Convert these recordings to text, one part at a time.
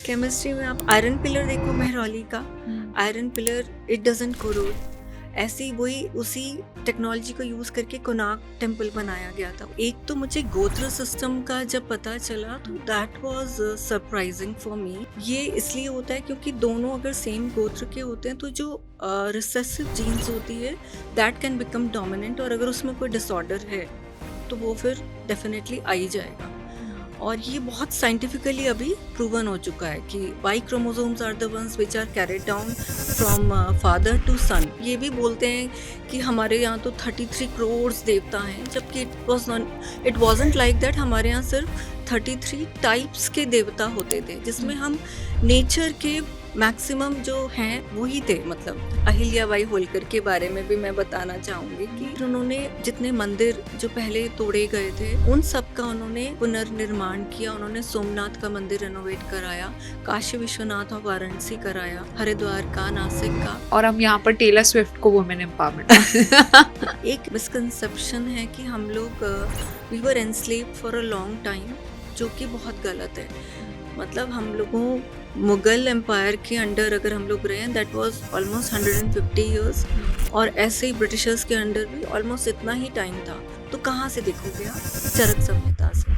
Chemistry में आप iron pillar देखो मेहरौली का, iron pillar it doesn't corrode. ऐसे ही वही उसी टेक्नोलॉजी को यूज़ करके कोणार्क टेम्पल बनाया गया था। एक तो मुझे गोत्र सिस्टम का जब पता चला तो that was surprising for me. ये इसलिए होता है क्योंकि दोनों अगर सेम गोत्र के होते हैं तो जो रिसेसिव जीन्स होती है दैट कैन बिकम डोमिनेंट, और अगर उसमें कोई डिसऑर्डर है तो वो फिर डेफिनेटली आ ही जाएगा। और ये बहुत साइंटिफिकली अभी प्रूवन हो चुका है कि Y chromosomes are the ones which are carried down from father to son. ये भी बोलते हैं कि हमारे यहाँ तो 33 करोड़ देवता हैं, जबकि इट वाजंट लाइक दैट। हमारे यहाँ सिर्फ 33 टाइप्स के देवता होते थे, जिसमें हम नेचर के मैक्सिमम जो हैं वही थे। मतलब अहिल्याबाई होलकर के बारे में भी मैं बताना चाहूँगी कि उन्होंने जितने मंदिर जो पहले तोड़े गए थे उन सब का उन्होंने पुनर्निर्माण किया। उन्होंने सोमनाथ का मंदिर रेनोवेट कराया, काशी विश्वनाथ और वाराणसी कराया, हरिद्वार का, नासिक का। और हम यहाँ पर टेलर स्विफ्ट को वुमेन एम्पावरमेंट एक मिसकंसेप्शन है कि हम लोग we were enslaved for a long time, जो कि बहुत गलत है। मतलब हम लोगों मुगल एम्पायर के अंडर अगर हम लोग रहे दैट वाज ऑलमोस्ट 150 इयर्स, और ऐसे ही ब्रिटिशर्स के अंडर भी ऑलमोस्ट इतना ही टाइम था। तो कहाँ से देखोगे आप? चरक संहिता से।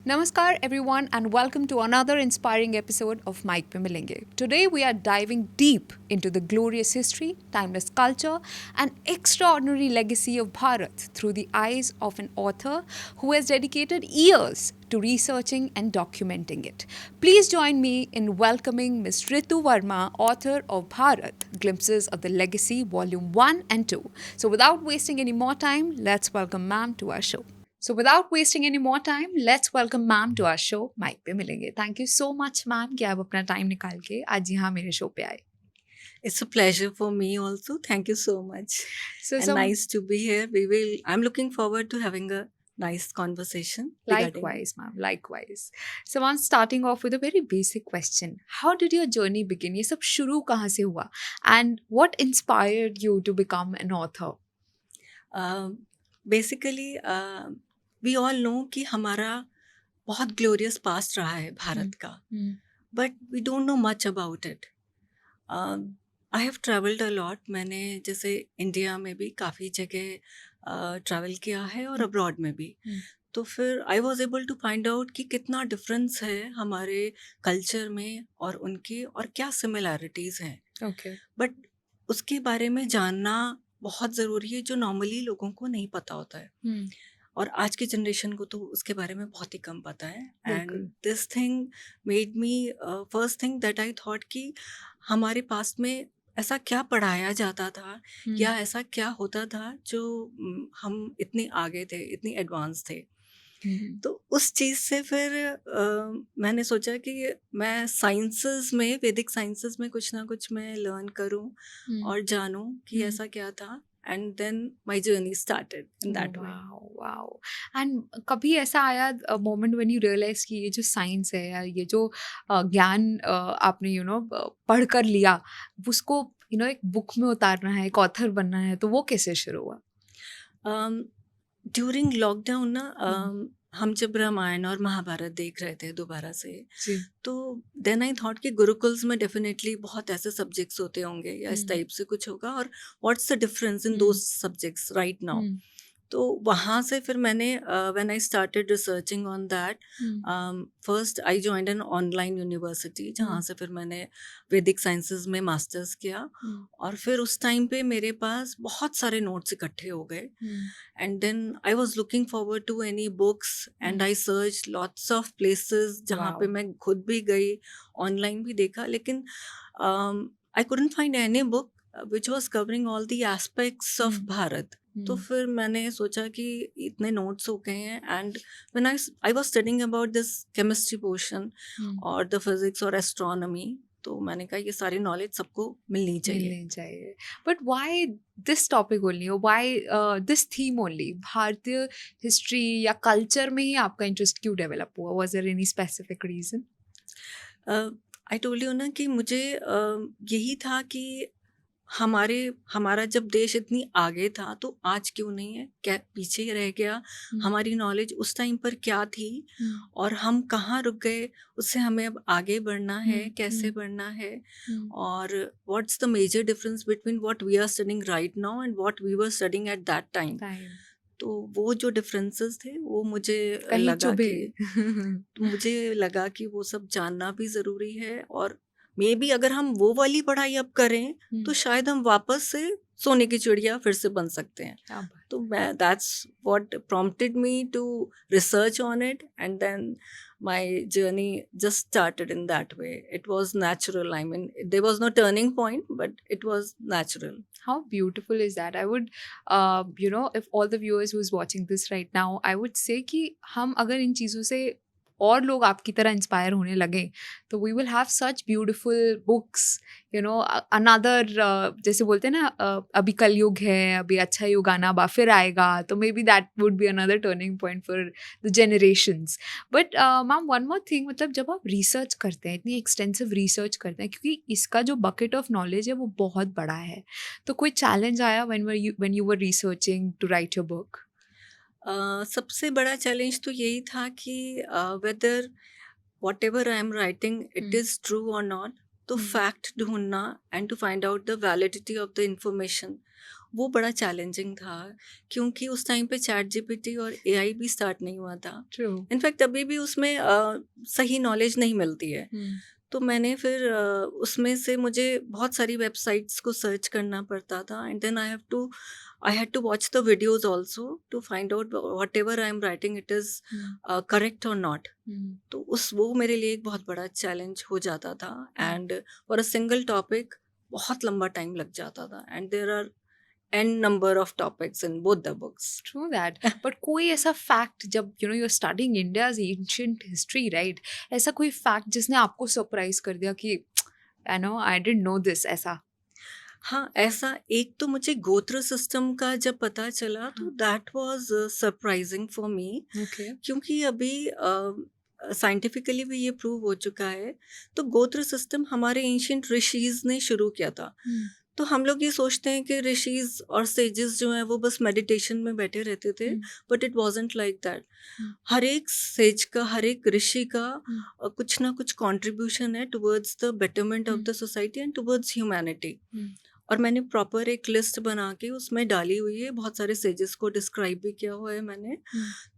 Namaskar everyone and welcome to another inspiring episode of Mike Pe Milenge. Today we are diving deep into the glorious history, timeless culture and extraordinary legacy of Bharat through the eyes of an author who has dedicated years to researching and documenting it. Please join me in welcoming Ms. Ritu Verma, author of Bharat, Glimpses of the Legacy Volume 1 and 2. So without wasting any more time, let's welcome ma'am to our show. So without wasting any more time, let's welcome ma'am to our show, Mike पे मिलेंगे. Thank you so much ma'am कि आप अपना time निकाल के आज यहाँ मेरे शो पे आए. It's a pleasure for me also. Thank you so much. So And nice to be here. I'm looking forward to having a nice conversation. Likewise ma'am, likewise. So I'm starting off with a very basic question. How did your journey begin? ये सब शुरू कहाँ से हुआ? And what inspired you to become an author? Basically, we all know कि हमारा बहुत glorious past रहा है भारत का, but we don't know much about it. I have travelled a lot. मैंने जैसे इंडिया में भी काफ़ी जगह ट्रैवल किया है और अब्रॉड में भी। तो फिर I was able to find out कि कितना डिफरेंस है हमारे कल्चर में और उनके, और क्या सिमिलैरिटीज़ हैं। Okay. बट उसके बारे में जानना बहुत ज़रूरी है, जो नॉर्मली लोगों को नहीं पता होता है। और आज की जनरेशन को तो उसके बारे में बहुत ही कम पता है। And this thing made me first thing that I thought कि हमारे पास में ऐसा क्या पढ़ाया जाता था या ऐसा क्या होता था जो हम इतने आगे थे, इतनी एडवांस थे। तो उस चीज़ से फिर मैंने सोचा कि मैं साइंसेस में, वैदिक साइंसेस में कुछ ना कुछ मैं लर्न करूं और जानूं कि ऐसा क्या था। And then my journey started in that way. Wow. And कभी ऐसा आया moment when you realize कि ये जो साइंस है या ये जो ज्ञान आपने पढ़ कर लिया, उसको एक बुक में उतारना है, एक ऑथर बनना है, तो वो कैसे शुरू हुआ? ड्यूरिंग लॉकडाउन ना, हम जब रामायण और महाभारत देख रहे थे दोबारा से, तो देन आई थॉट कि गुरुकुल्स में डेफिनेटली बहुत ऐसे सब्जेक्ट्स होते होंगे या इस टाइप से कुछ होगा, और what's the difference in those subjects right now. तो वहाँ से फिर मैंने when I started researching on that, first I joined an online university, जहाँ से फिर मैंने वैदिक साइंसेस में मास्टर्स किया। और फिर उस टाइम पे मेरे पास बहुत सारे नोट्स इकट्ठे हो गए। And then I was looking forward to any books and I search lots of places जहाँ पे मैं खुद भी गई, ऑनलाइन भी देखा, लेकिन I couldn't find any book which was covering all the aspects of Bharat. तो फिर मैंने सोचा कि इतने नोट्स हो गए हैं, and when I was studying about this chemistry portion और द फिजिक्स और एस्ट्रोनॉमी, तो मैंने कहा ये सारी नॉलेज सबको मिलनी चाहिए। But why this topic only, why this theme only? भारतीय हिस्ट्री या कल्चर में ही आपका इंटरेस्ट क्यों डेवलप हुआ? Was there any specific reason? I told you ना कि मुझे यही था कि हमारा जब देश इतनी आगे था तो आज क्यों नहीं है, क्या पीछे ही रह गया, हमारी नॉलेज उस टाइम पर क्या थी और हम कहाँ रुक गए, उससे हमें अब आगे बढ़ना है, कैसे बढ़ना है, और what's the major difference between what we are studying right now and what we were studying at that time. तो वो जो डिफरेंसेस थे वो कहीं चुभे। मुझे लगा कि वो सब जानना भी ज़रूरी है, और मे बी अगर हम वो वाली पढ़ाई अब करें तो शायद हम वापस से सोने की चिड़िया फिर से बन सकते हैं। तो मैं that's what prompted me to research on it, and then my journey just started in that way. It was natural. I mean, there was no turning point, but it was natural. How beautiful is that? I would, if all the viewers who's watching this right now, I would say कि हम अगर इन चीज़ों से और लोग आपकी तरह inspire होने लगे तो we will have such beautiful books, another, जैसे बोलते हैं ना, अभी कलयुग है, अभी अच्छा युग आना बा फिर आएगा, तो may be that would be another turning point for the generations. But ma'am, one more thing, मतलब जब आप रिसर्च करते हैं, इतनी एक्सटेंसिव रिसर्च करते हैं, क्योंकि इसका जो बकेट ऑफ नॉलेज है वो बहुत बड़ा है, तो कोई चैलेंज आया when you were researching to write your book? सबसे बड़ा चैलेंज तो यही था कि whether whatever I am writing it is true और नॉट, तो फैक्ट ढूंढना and to find out the validity of the information, वो बड़ा चैलेंजिंग था, क्योंकि उस टाइम पे चैट जीपीटी और एआई भी स्टार्ट नहीं हुआ था. इनफैक्ट अभी भी उसमें सही नॉलेज नहीं मिलती है. तो मैंने फिर उसमें से मुझे बहुत सारी वेबसाइट्स को सर्च करना पड़ता था, and then I had to watch the videos also to find out whatever I am writing it is correct or not. तो वो मेरे लिए एक बहुत बड़ा चैलेंज हो जाता था, and for a single topic बहुत लंबा टाइम लग जाता था, and there are n number of topics in both the books. True that. But कोई ऐसा fact, जब you're studying India's ancient history, right? ऐसा कोई fact जिसने आपको surprise कर दिया कि I didn't know this, ऐसा? हाँ, ऐसा एक तो मुझे गोत्र सिस्टम का जब पता चला तो that was surprising for me, क्योंकि अभी साइंटिफिकली भी ये प्रूव हो चुका है. तो गोत्र सिस्टम हमारे एंशियंट ऋषिज ने शुरू किया था. तो हम लोग ये सोचते हैं कि ऋषिज और सेजेस जो हैं वो बस मेडिटेशन में बैठे रहते थे, but it wasn't like that. हर एक सेज का, हर एक ऋषि का कुछ ना कुछ कंट्रीब्यूशन है towards the betterment of the society and towards humanity. और मैंने प्रॉपर एक लिस्ट बना के उसमें डाली हुई है, बहुत सारे सेजेस को डिस्क्राइब भी किया हुआ है मैंने.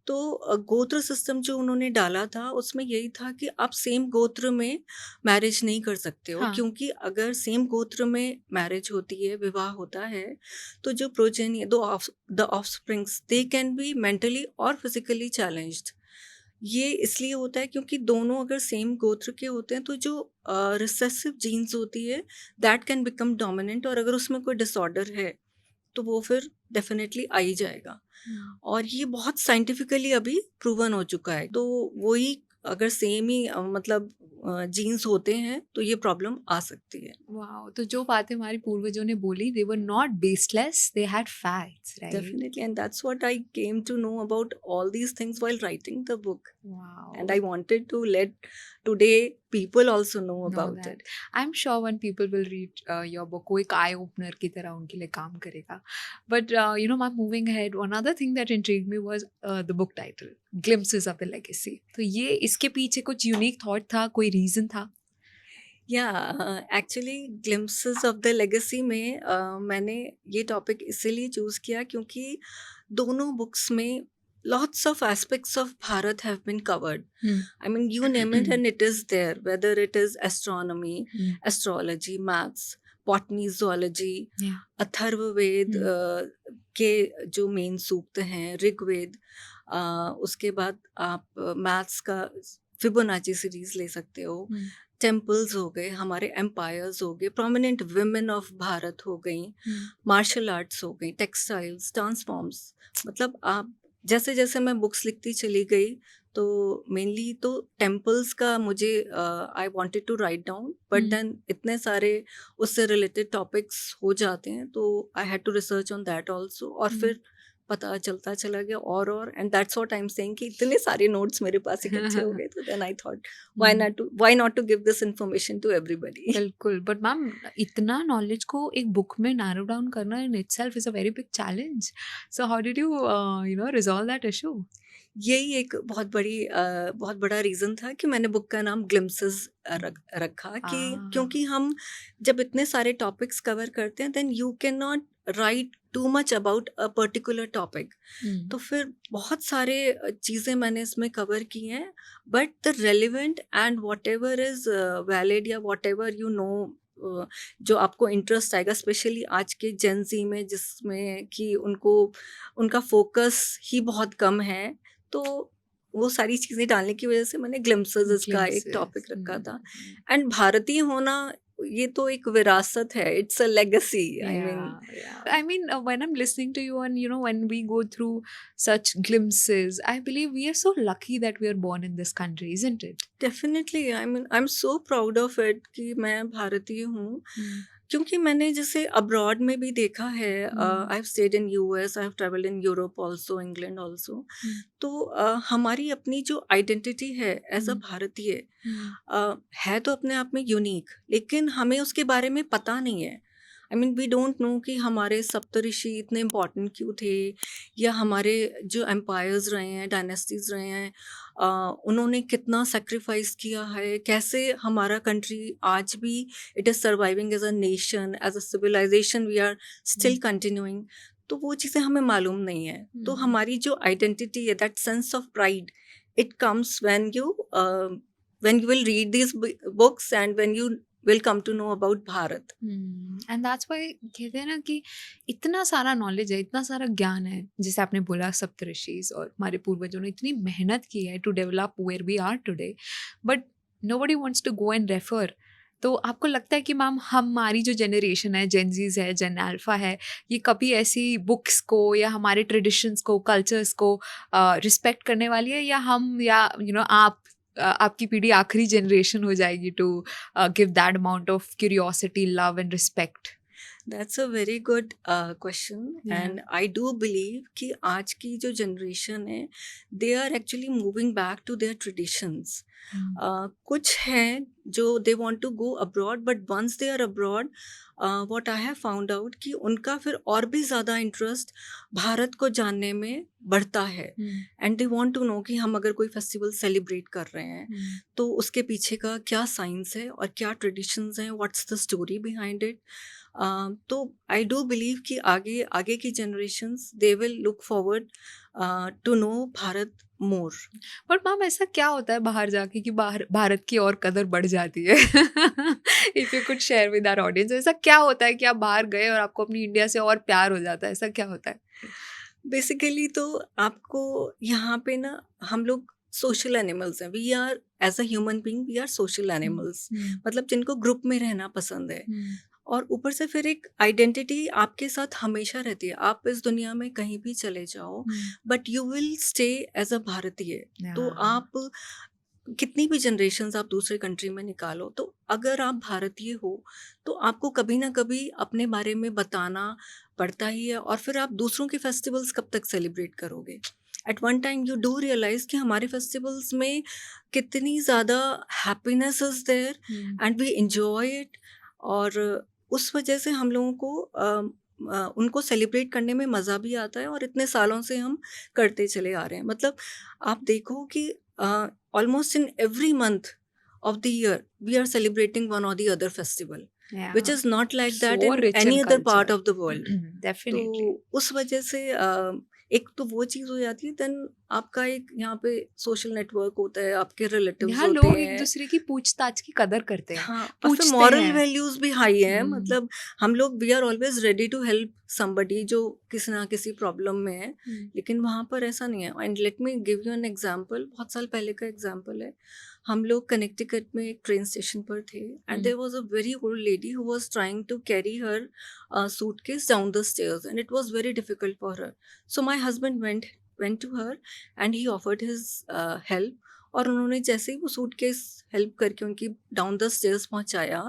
तो गोत्र सिस्टम जो उन्होंने डाला था उसमें यही था कि आप सेम गोत्र में मैरिज नहीं कर सकते हो. क्योंकि अगर सेम गोत्र में मैरिज होती है, विवाह होता है, तो जो progeny the offsprings they can be mentally और फिजिकली चैलेंज्ड. ये इसलिए होता है क्योंकि दोनों अगर सेम गोत्र के होते हैं तो जो रिसेसिव जीन्स होती है दैट कैन बिकम डोमिनेंट, और अगर उसमें कोई डिसऑर्डर है तो वो फिर डेफिनेटली आ ही जाएगा. और ये बहुत साइंटिफिकली अभी प्रूवन हो चुका है. तो वही अगर सेम ही मतलब जीन्स होते हैं तो ये प्रॉब्लम आ सकती है. वाओ, तो जो बातें हमारे पूर्वजों ने बोली, they were not baseless, they had facts, right? Definitely, and that's what I came to know about all these things while writing the book. Wow. And I wanted to let today people also know about that. it. I'm sure when people will read your book, वो एक eye opener की तरह उनके लिए काम करेगा. But I'm moving ahead. Another thing that intrigued me was the book title, Glimpses of the Legacy. तो ये इसके पीछे कुछ unique thought था, कोई reason था? Actually glimpses of the legacy में मैंने ये टॉपिक इसीलिए चूज़ किया क्योंकि दोनों बुक्स में lots of aspects of Bharat have been covered. I mean, you name it and it is there, whether it is astronomy, astrology, maths, botany, zoology, Atharvaveda के जो मेन सूक्त हैं, ऋग्वेद, उसके बाद आप मैथ्स का फिबोनाची सीरीज ले सकते हो, टेम्पल्स हो गए, हमारे एम्पायर्स हो गए, प्रोमिनेंट विमेन ऑफ भारत हो गई, मार्शल आर्ट्स हो गई, टेक्सटाइल्स, डांस फॉर्म्स. मतलब आप जैसे जैसे मैं बुक्स लिखती चली गई तो मेनली तो टेम्पल्स का मुझे I wanted to write down, but then इतने सारे उससे रिलेटेड टॉपिक्स हो जाते हैं तो I had to research on that also. और फिर पता चलता चला गया और and that's what I am saying कि इतने सारे नोट्स मेरे पास इकट्ठे हो गए, तो then I thought why not to give this information to everybody. बिल्कुल, बट मैम इतना नॉलेज को एक बुक में नैरो डाउन करना in itself is a very big challenge. So how did you resolve that issue? यही एक बहुत बड़ा रीज़न था कि मैंने बुक का नाम ग्लिम्पसेस रखा, कि क्योंकि हम जब इतने सारे टॉपिक्स कवर करते हैं, then you can not write too much about a particular topic. तो फिर बहुत सारे चीज़ें मैंने इसमें कवर की हैं, but the relevant and what ever is valid या वॉट एवर जो आपको इंटरेस्ट आएगा, स्पेशली आज के जेन ज़ी में, जिसमें कि उनका फोकस ही बहुत कम है, तो वो सारी चीज़ें डालने की वजह से मैंने ग्लिम्पसेस इसका एक टॉपिक रखा था. एंड भारतीय होना, ये तो एक विरासत है, it's a legacy. I mean, when I'm listening to you and when we go through such glimpses, I believe we are so lucky that we are born in this country, isn't it? Definitely, I am so proud of it कि मैं भारतीय हूँ, क्योंकि मैंने जैसे abroad में भी देखा है. I have stayed in US, I have travelled in Europe also, England also. तो हमारी अपनी जो आइडेंटिटी है एज अ भारतीय, है तो अपने आप में यूनिक, लेकिन हमें उसके बारे में पता नहीं है. I mean we don't know कि हमारे सप्तऋषि इतने इम्पॉर्टेंट क्यों थे, या हमारे जो एम्पायर्स रहे हैं, डायनेस्टीज रहे हैं, उन्होंने कितना सेक्रीफाइस किया है, कैसे हमारा कंट्री आज भी it is surviving as a nation, as a civilisation we are still continuing. तो वो चीज़ें हमें मालूम नहीं है. तो हमारी जो आइडेंटिटी है, that sense of pride, it comes when you will read these books and when you will come to know about Bharat. And that's why कहते हैं ना कि इतना सारा नॉलेज है, इतना सारा ज्ञान है, जैसे आपने बोला सप्तऋषिज और हमारे पूर्वजों ने इतनी मेहनत की है to develop where we are today, but nobody wants to go and refer. तो आपको लगता है कि मैम हमारी जो जनरेशन है, जेनजीज है, जेन अल्फा है, ये कभी ऐसी बुक्स को या हमारे ट्रेडिशंस को, कल्चर्स को रिस्पेक्ट करने वाली है, या हम, या आपकी पीढ़ी आखिरी जनरेशन हो जाएगी to give that amount of curiosity, love and respect? That's a very good question. Yeah. And I do believe कि आज की जो जनरेशन है, they are actually moving back to their traditions. कुछ हैं जो they want to go abroad, but once they are abroad, what I have found out कि उनका फिर और भी ज़्यादा इंटरेस्ट भारत को जानने में बढ़ता है. And they want to know कि हम अगर कोई फेस्टिवल सेलिब्रेट कर रहे हैं, तो उसके पीछे का क्या साइंस है और क्या ट्रेडिशंस हैं, what's the story behind it. तो आई डू बिलीव कि आगे की generations they will look forward to know Bharat more. But ma'am ऐसा क्या होता है बाहर जाके कि भारत की और कदर बढ़ जाती है? If you could share with our audience, ऐसा क्या होता है कि आप बाहर गए और आपको अपनी इंडिया से और प्यार हो जाता है? ऐसा क्या होता है? बेसिकली तो आपको यहाँ पे ना, हम लोग सोशल एनिमल्स हैं. We are as a human being, we are social animals. मतलब जिनको ग्रुप में रहना पसंद है, और ऊपर से फिर एक आइडेंटिटी आपके साथ हमेशा रहती है. आप इस दुनिया में कहीं भी चले जाओ, but you will stay as a भारतीय. तो आप कितनी भी जनरेशन्स आप दूसरे कंट्री में निकालो, तो अगर आप भारतीय हो तो आपको कभी ना कभी अपने बारे में बताना पड़ता ही है. और फिर आप दूसरों के फेस्टिवल्स कब तक सेलिब्रेट करोगे? At one time you do realise कि हमारे फेस्टिवल्स में कितनी ज़्यादा happiness is there and we enjoy it. और उस वजह से हम लोगों को उनको सेलिब्रेट करने में मज़ा भी आता है, और इतने सालों से हम करते चले आ रहे हैं. मतलब आप देखो कि almost in every month of the year we are celebrating one और the other festival, which is not like that So in rich any in other part culture. of the world. Definitely. तो उस वजह से एक तो वो चीज़ हो जाती है. देन आपका एक यहाँ पे सोशल नेटवर्क होता है, आपके रिलेटिव्स यहाँ होते लोग एक हैं. दूसरे की पूछताछ की कदर करते हैं, हाँ, और फिर पूछते मॉरल हैं. वैल्यूज भी हाई है. मतलब हम लोग we are always ready to help somebody जो किसी ना किसी प्रॉब्लम में है, लेकिन वहाँ पर ऐसा नहीं है. And let me give you an example. बहुत साल पहले का एग्जांपल है. हम लोग कनेक्टिकट में एक ट्रेन स्टेशन पर थे, and there was a very old lady who was trying to carry her suitcase down the stairs, and it was very difficult for her. So my husband went to her and he offered his help. और उन्होंने जैसे ही वो suitcase help करके उनकी down the stairs पहुंचाया,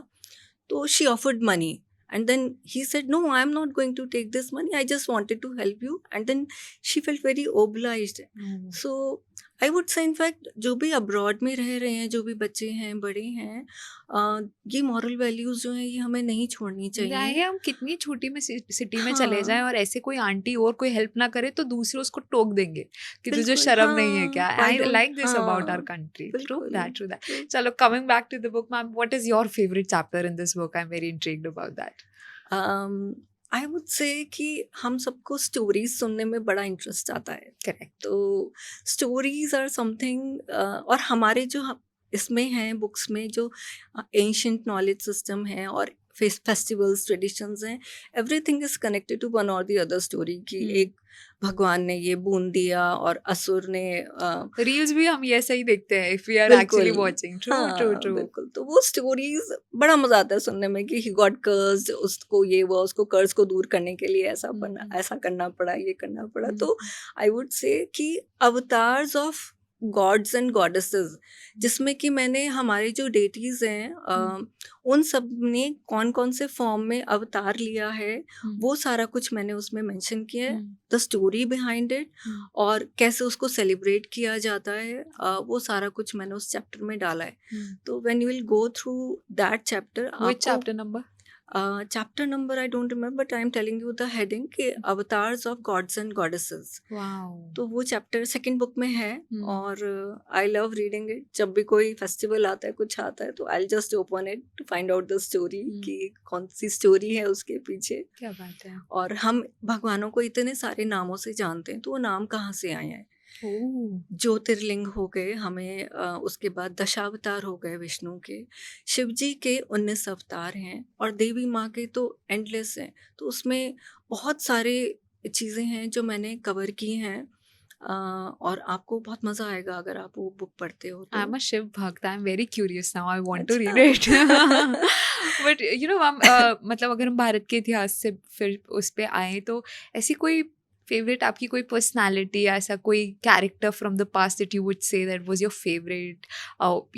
तो she offered money And then he said, no, I am not going to take this money, I just wanted to help you. And then she felt very obliged. So I would से in fact जो भी abroad में रह रहे हैं, जो भी बच्चे हैं, बड़े हैं, ये मॉरल वैल्यूज जो हैं ये हमें नहीं छोड़नी चाहिए। चाहे हम कितनी छोटी में सिटी में हाँ। चले जाएं और ऐसे कोई आंटी और कोई हेल्प ना करे तो दूसरे उसको टोक देंगे कि तुझे बिल्कुल, शर्म नहीं है हाँ, क्या। why I don't- like this about हाँ, आवर कंट्री। ट्रू बिल्कुल। दैट। चलो, coming back to the book, ma'am, what is your favourite chapter in this book? I am very intrigued about that. I would say कि हम सबको stories सुनने में बड़ा interest आता है। करेक्ट। तो स्टोरीज आर समथिंग, और हमारे जो इसमें हैं बुक्स में जो एंशियंट नॉलेज सिस्टम है और फेस्टिवल्स, ट्रेडिशंस हैं, everything is connected to one और द अदर स्टोरी की। एक भगवान ने ये बूंद दिया और असुर ने रील्स भी हम ऐसे ही देखते हैं इफ वी आर बिल्कुल। Actually watching. ट्रू। बिल्कुल। तो वो स्टोरीज बड़ा मजा आता है सुनने में कि ही गॉट कर्स्ड, उसको ये हुआ, उसको कर्ज को दूर करने के लिए ऐसा करना पड़ा, ये करना पड़ा। तो आई वुड से कि avatars of gods and goddesses, जिसमें कि मैंने हमारे जो डेटीज हैं उन सब ने कौन कौन से फॉर्म में अवतार लिया है, वो सारा कुछ मैंने उसमें मेंशन किया है, द स्टोरी बिहाइंड इट, और कैसे उसको सेलिब्रेट किया जाता है, वो सारा कुछ मैंने उस चैप्टर में डाला है। तो when you will go through that chapter, which chapter number? Chapter number I don't remember, but I am telling you the heading कि avatars of gods and goddesses. Wow. तो वो चैप्टर सेकंड बुक में है, और I love reading it. जब भी कोई festival आता है, कुछ आता है, तो I just open it to find out the story कि कौन सी स्टोरी है उसके पीछे। क्या बात है। और हम भगवानों को इतने सारे नामों से जानते हैं, तो वो नाम कहाँ से आए हैं? ज्योतिर्लिंग हो गए हमें, उसके बाद दशावतार हो गए विष्णु के, शिव जी के 19 अवतार हैं, और देवी माँ के तो एंडलेस हैं। तो उसमें बहुत सारे चीज़ें हैं जो मैंने कवर की हैं, और आपको बहुत मज़ा आएगा अगर आप वो बुक पढ़ते हो तो। आई एम अ शिव भक्त, I am very curious now, I want to अच्छा। Read it. But you know ma'am, मतलब अगर हम भारत के इतिहास से फिर उस पे आए तो ऐसी कोई फेवरेट आपकी कोई पर्सनालिटी या ऐसा कोई character from the past that you would say that was your favourite,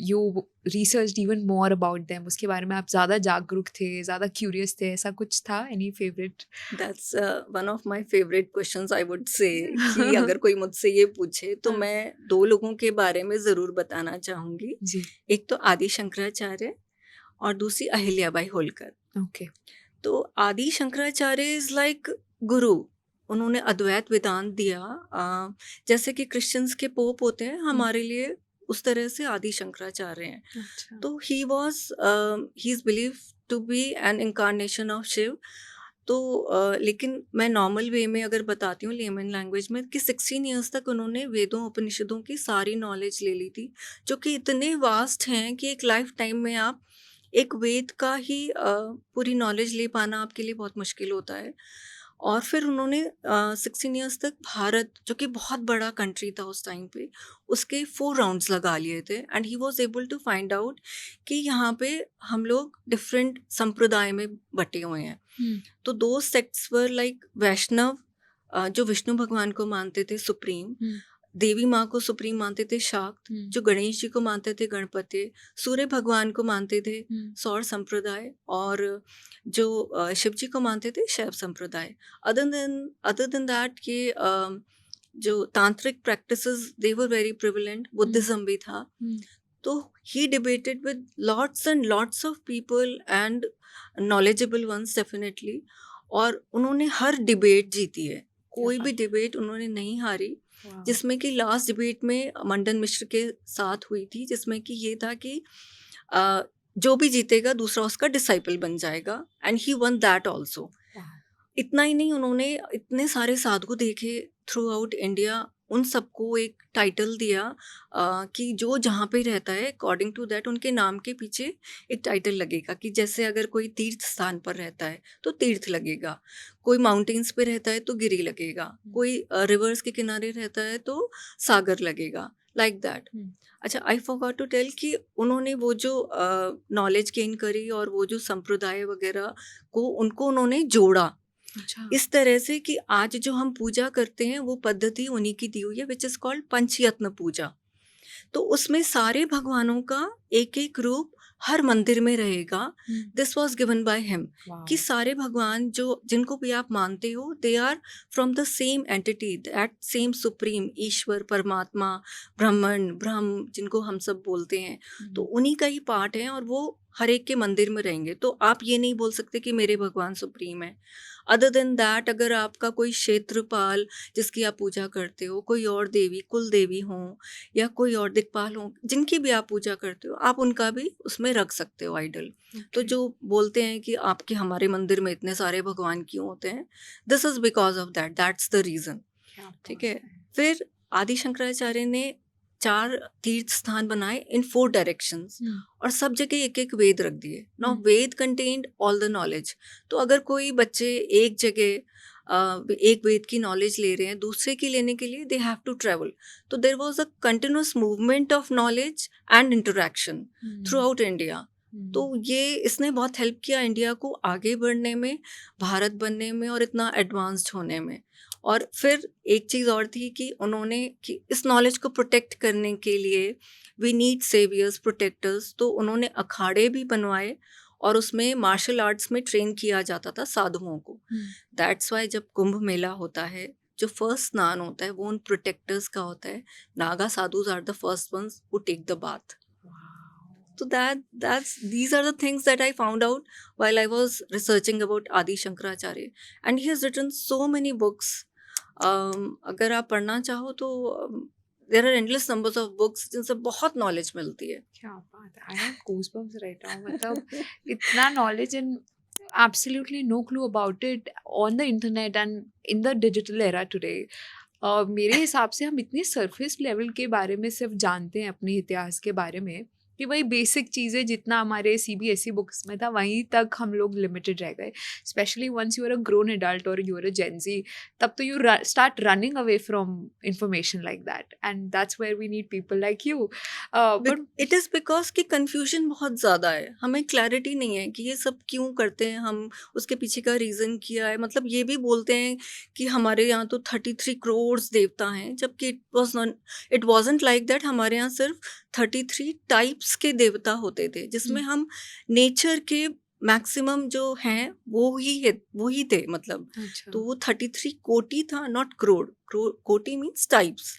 you researched even more about them, उसके बारे में आप ज़्यादा जागरूक थे, ज़्यादा क्यूरियस थे, ऐसा कुछ था? Any favourite? That's one of my favourite questions I would say कि अगर कोई मुझसे ये पूछे तो मैं 2 लोगों के बारे में ज़रूर बताना चाहूँगी। जी। एक तो आदि शंकराचार्य और दूसरी अहिल्याबाई होलकर। ओके। तो आदि शंकराचार्य इज लाइक गुरु। उन्होंने अद्वैत वेदांत दिया, जैसे कि क्रिश्चियंस के पोप होते हैं, हमारे लिए उस तरह से आदि शंकराचार्य हैं। अच्छा। तो he is believe to be an incarnation of Shiva. तो लेकिन मैं नॉर्मल वे में अगर बताती हूँ, लेमन लैंग्वेज में, कि 16 ईयर्स तक उन्होंने वेदों उपनिषदों की सारी नॉलेज ले ली थी, जो कि इतने वास्ट हैं कि एक लाइफ टाइम में आप एक वेद का ही पूरी नॉलेज ले पाना आपके लिए बहुत मुश्किल होता है। और फिर उन्होंने 16 ईयर्स तक भारत, जो कि बहुत बड़ा कंट्री था उस टाइम पे, उसके 4 राउंड्स लगा लिए थे, and he was able to find out कि यहाँ पे हम लोग डिफरेंट संप्रदाय में बटे हुए हैं। तो 2 सेक्ट्स वर लाइक वैष्णव, जो विष्णु भगवान को मानते थे सुप्रीम, देवी माँ को सुप्रीम मानते थे शाक्त, जो गणेश जी को मानते थे गणपति, सूर्य भगवान को मानते थे सौर संप्रदाय, और जो शिव जी को मानते थे शैव संप्रदाय। अदर देन दैट ये जो tantric practices they were very prevalent, Buddhism भी था। तो he debated with lots and lots of people and knowledgeable ones definitely, और उन्होंने हर डिबेट जीती है, कोई भी डिबेट उन्होंने नहीं हारी। जिसमें कि लास्ट डिबेट में मंडन मिश्र के साथ हुई थी, जिसमें कि ये था कि जो भी जीतेगा दूसरा उसका डिसाइपल बन जाएगा, and he one that also. इतना ही नहीं, उन्होंने इतने सारे साधु देखे थ्रू आउट इंडिया, उन सबको एक टाइटल दिया कि जो जहाँ पे रहता है अकॉर्डिंग टू दैट उनके नाम के पीछे एक टाइटल लगेगा, कि जैसे अगर कोई तीर्थ स्थान पर रहता है तो तीर्थ लगेगा, कोई माउंटेन्स पे रहता है तो गिरी लगेगा, कोई रिवर्स के किनारे रहता है तो सागर लगेगा, लाइक दैट। अच्छा, आई फॉरगॉट टू टेल कि उन्होंने वो जो नॉलेज गेन करी और वो जो संप्रदाय वगैरह को उनको उन्होंने जोड़ा। अच्छा। इस तरह से कि आज जो हम पूजा करते हैं वो पद्धति उन्हीं की दी हुई है, विच इज कॉल्ड पंचयत्न पूजा। तो उसमें सारे भगवानों का एक एक रूप हर मंदिर में रहेगा। Hmm. This was given by him Wow. कि सारे भगवान जो जिनको भी आप मानते हो, they are from the same entity, that same supreme Ishwar, Paramatma, Brahman, ब्रह्म जिनको हम सब बोलते हैं, तो उन्हीं का ही पार्ट है और वो हर एक के मंदिर में रहेंगे। तो आप ये नहीं बोल सकते कि मेरे भगवान सुप्रीम है। अदर देन दैट, अगर आपका कोई क्षेत्रपाल जिसकी आप पूजा करते हो, कोई और देवी, कुल देवी हो या कोई और दिक्पाल हो जिनकी भी आप पूजा करते हो, आप उनका भी उसमें रख सकते हो आइडल। तो Okay. जो बोलते हैं कि आपके हमारे मंदिर में इतने सारे भगवान क्यों होते हैं, this is because of that, that's the reason. क्या ठीक बात है। है। फिर आदि शंकराचार्य ने 4 तीर्थ स्थान बनाए इन 4 डायरेक्शंस Hmm. और सब जगह एक एक वेद रख दिए। Now Veda contained all the knowledge. तो अगर कोई बच्चे एक जगह एक वेद की नॉलेज ले रहे हैं, दूसरे की लेने के लिए दे हैव टू ट्रेवल। तो there was a continuous movement of knowledge and interaction throughout India. तो ये इसने बहुत हेल्प किया इंडिया को आगे बढ़ने में, भारत बनने में और इतना एडवांस्ड होने में। और फिर एक चीज़ और थी कि उन्होंने कि इस नॉलेज को प्रोटेक्ट करने के लिए वी नीड सेवियर्स, प्रोटेक्टर्स। तो उन्होंने अखाड़े भी बनवाए और उसमें मार्शल आर्ट्स में ट्रेन किया जाता था साधुओं को। दैट्स वाई जब कुंभ मेला होता है, जो फर्स्ट स्नान होता है वो उन प्रोटेक्टर्स का होता है। Naga sadhus are the first ones who take the bath. So that's these are the things that I found out while I was researching about Adi Shankaracharya, and he has written so many books. अगर आप पढ़ना चाहो तो there are endless numbers of books जिनसे बहुत knowledge मिलती है। क्या बात है, I have goosebumps right now. मतलब इतना knowledge and absolutely no clue about it on the internet and in the digital era today. मेरे हिसाब से हम इतनी सरफेस लेवल के बारे में सिर्फ जानते हैं अपने इतिहास के बारे में कि वही बेसिक चीज़ें जितना हमारे CBSE बुक्स में था वहीं तक हम लोग लिमिटेड रह गए। Specially once you are a grown adult और यू आर अ जेंजी, तब तो you start running away from information like that, and that's where we need people like you. But it is because कि confusion बहुत ज़्यादा है, हमें clarity नहीं है कि ये सब क्यों करते हैं हम, उसके पीछे का रीज़न क्या है। मतलब ये भी बोलते हैं कि हमारे यहाँ तो 33 करोड़ देवता हैं, जबकि इट वॉजंट लाइक दैट। हमारे यहाँ सिर्फ 33 टाइप्स के देवता होते थे, जिसमें हम नेचर के मैक्सिमम जो हैं वो ही थे। मतलब अच्छा, तो वो 33 कोटि था, नॉट करोड़। कोटि मीन्स टाइप्स।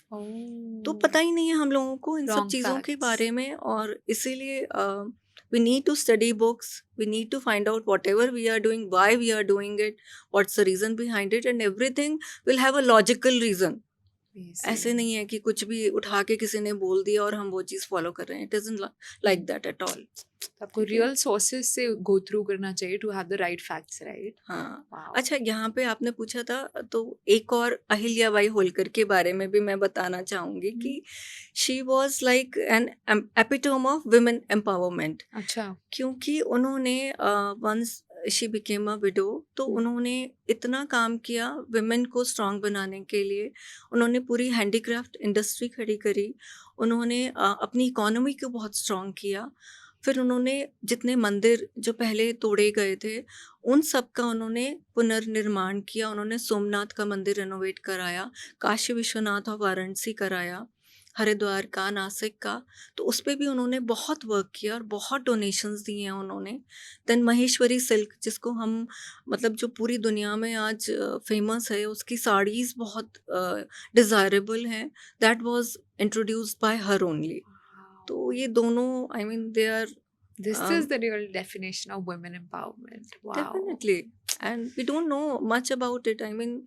तो पता ही नहीं है हम लोगों को इन सब Wrong चीज़ों के facts. बारे में, और इसीलिए we need to study books, we need to find out whatever we are doing, why we are doing it, what's the reason behind it, and everything will have a logical reason. ऐसे नहीं है कि कुछ भी उठा के किसी ने बोल दिया और हम वो चीज़ फॉलो कर रहे हैं। It isn't like that at all. आपको रियल सोर्सेस से गो थ्रू करना चाहिए to have the right facts, right? हाँ। वाओ। अच्छा, यहाँ पे आपने पूछा था तो एक और अहिल्याबाई होलकर के बारे में भी मैं बताना चाहूँगी कि she was like an epitome of women empowerment. अच्छा। क्योंकि उन्होंने once she became a widow, तो उन्होंने इतना काम किया विमेन को स्ट्रांग बनाने के लिए। उन्होंने पूरी हैंडीक्राफ्ट इंडस्ट्री खड़ी करी, उन्होंने अपनी इकोनॉमी को बहुत स्ट्रांग किया। फिर उन्होंने जितने मंदिर जो पहले तोड़े गए थे उन सब का उन्होंने पुनर्निर्माण किया। उन्होंने सोमनाथ का मंदिर रेनोवेट कराया, काशी विश्वनाथ और वाराणसी कराया, हरिद्वार का, नासिक का। तो उस पे भी उन्होंने बहुत वर्क किया और बहुत डोनेशंस दिए हैं उन्होंने। देन महेश्वरी सिल्क, जिसको हम मतलब जो पूरी दुनिया में आज फेमस है, उसकी साड़ीज़ बहुत डिज़ायरेबल हैं, that was introduced by her only. तो ये दोनों, I mean they are This is the real definition of women empowerment. Wow. definitely, and we don't know much about it. I mean,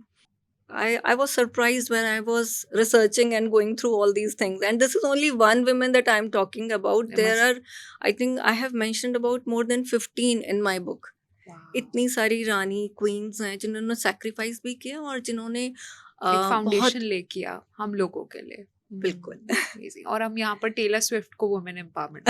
I was surprised when I was researching and going through all these things. And this is only one woman that I'm talking about. There There are, I think I have mentioned about more than 15 in my book. Wow. इतनी सारी रानी queen's हैं जिन्होंने sacrifice भी किया और जिन्होंने एक foundation ले किया हम लोगों के लिए। बिल्कुल। Amazing. और हम यहाँ पर टेलर स्विफ्ट को women empowerment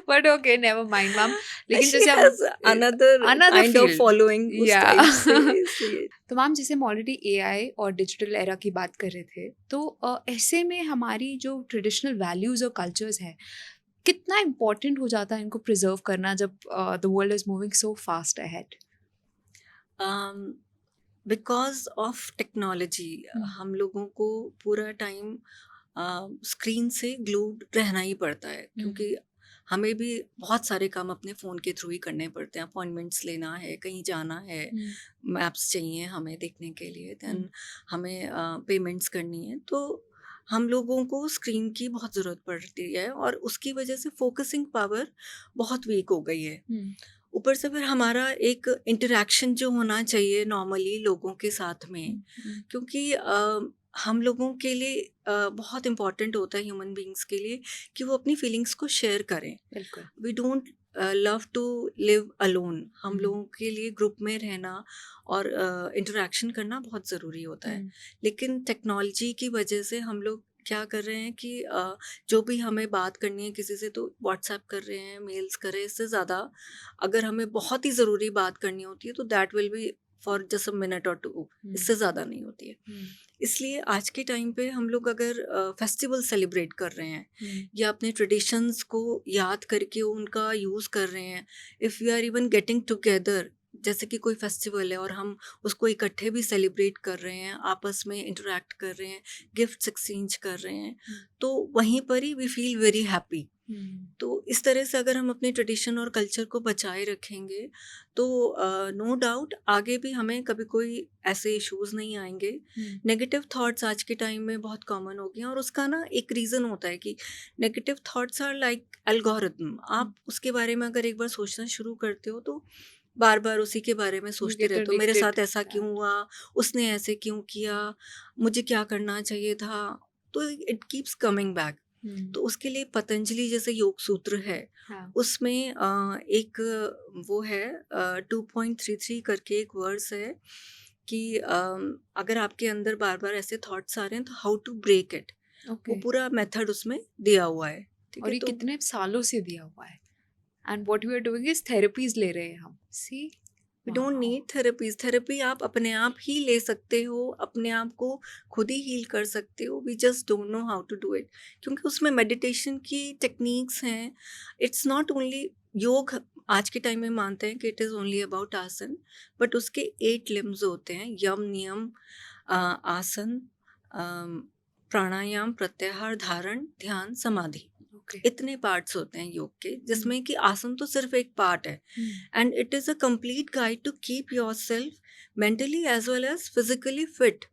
but okay, never mind ma'am. लेकिन She जैसे has another kind of field. following उस Yeah. type से, इसलिए। तो मैम जैसे हम ऑलरेडी AI और डिजिटल एरा की बात कर रहे थे, तो ऐसे में हमारी जो ट्रेडिशनल वैल्यूज़ और कल्चर्स हैं, कितना इम्पोर्टेंट हो जाता है इनको प्रिजर्व करना जब the world is moving so fast ahead? Because of technology हम लोगों को पूरा टाइम स्क्रीन से ग्लूड रहना ही पड़ता है, क्योंकि हमें भी बहुत सारे काम अपने फ़ोन के थ्रू ही करने पड़ते हैं। अपॉइंटमेंट्स लेना है, कहीं जाना है, मैप्स चाहिए हमें देखने के लिए, देन हमें पेमेंट्स करनी है। तो हम लोगों को स्क्रीन की बहुत ज़रूरत पड़ती है और उसकी वजह से फ़ोकसिंग पावर बहुत वीक हो गई है। ऊपर से फिर हमारा एक इंटरैक्शन जो होना चाहिए नॉर्मली लोगों के साथ में, क्योंकि हम लोगों के लिए बहुत इम्पोर्टेंट होता है ह्यूमन बीइंग्स के लिए कि वो अपनी फीलिंग्स को शेयर करें। बिल्कुल। We don't love to live alone. हम हम्म, लोगों के लिए ग्रुप में रहना और इंटरेक्शन करना बहुत ज़रूरी होता है। लेकिन टेक्नोलॉजी की वजह से हम लोग क्या कर रहे हैं कि जो भी हमें बात करनी है किसी से तो व्हाट्सएप कर रहे हैं, मेल्स कर रहे हैं। इससे ज़्यादा अगर हमें बहुत ही ज़रूरी बात करनी होती है तो that will be for just a minute और टू, इससे ज़्यादा नहीं होती है। इसलिए आज के टाइम पे हम लोग अगर फेस्टिवल सेलिब्रेट कर रहे हैं या अपने ट्रेडिशंस को याद करके उनका यूज़ कर रहे हैं, if we are even getting together, जैसे कि कोई फेस्टिवल है और हम उसको इकट्ठे भी सेलिब्रेट कर रहे हैं, आपस में इंटरेक्ट कर रहे हैं, गिफ्ट्स एक्सचेंज कर रहे हैं, तो वहीं पर ही वी फील वेरी हैप्पी। तो इस तरह से अगर हम अपने ट्रेडिशन और कल्चर को बचाए रखेंगे तो नो डाउट आगे भी हमें कभी कोई ऐसे इश्यूज नहीं आएंगे। नेगेटिव थॉट्स आज के टाइम में बहुत कॉमन हो गए हैं और उसका ना एक रीज़न होता है कि negative thoughts are like algorithm. आप उसके बारे में अगर एक बार सोचना शुरू करते हो तो बार बार उसी के बारे में You सोचते get रहते हो, मेरे addicted साथ to ऐसा क्यों that. हुआ, उसने ऐसे क्यों किया, मुझे क्या करना चाहिए था। तो इट कीप्स कमिंग बैक। तो उसके लिए पतंजलि जैसे योग सूत्र है, हाँ. उसमें एक वो है 2.33 करके एक वर्स है कि अगर आपके अंदर बार बार ऐसे थॉट्स आ रहे हैं तो हाउ टू ब्रेक इट, वो Okay. पूरा मेथड उसमें दिया हुआ है। ठीक और है, ये तो कितने सालों से दिया हुआ है. And what we are doing is therapies ले रहे हैं हम. See. We don't need therapies. Therapy आप अपने आप ही ले सकते हो, अपने आप को खुद ही हील कर सकते हो। We just don't know how to do it, क्योंकि उसमें मेडिटेशन की टेक्निक्स हैं। इट्स नॉट ओनली योग। आज के टाइम में मानते हैं कि इट इज़ ओनली अबाउट आसन, बट उसके 8 लिम्स होते हैं, यम नियम, आसन, अम, प्राणायाम, प्रत्याहार, धारण, ध्यान, समाधि। ओके. इतने पार्ट्स होते हैं योग के, जिसमें कि आसन तो सिर्फ एक पार्ट है। And it is a complete guide to keep yourself mentally as well as physically fit.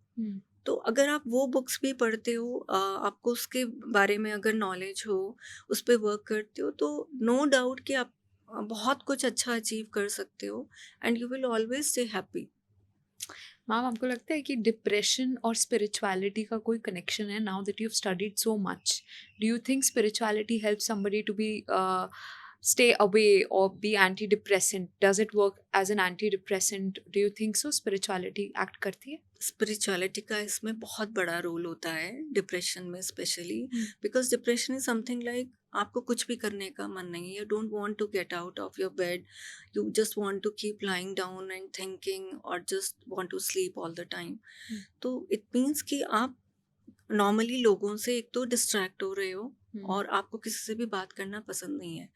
तो अगर आप वो बुक्स भी पढ़ते हो, आपको उसके बारे में अगर नॉलेज हो, उस पर वर्क करते हो, तो नो डाउट कि आप बहुत कुछ अच्छा अचीव कर सकते हो and you will always stay happy. Ma'am, आपको लगता है कि डिप्रेशन और स्पिरिचुअलिटी का कोई कनेक्शन है? Now that you have studied so much, do you think spirituality help somebody to be stay away or be antidepressant? Does it work as an antidepressant? Do you think so? Spirituality act करती है? Spirituality का इसमें बहुत बड़ा role होता है depression में specially, because depression is something like आपको कुछ भी करने का मन नहीं है, you don't want to get out of your bed, you just want to keep lying down and thinking और just want to sleep all the time. तो इट मीन्स कि आप नॉर्मली लोगों से एक तो डिस्ट्रैक्ट हो रहे हो और आपको किसी से भी बात करना पसंद नहीं है।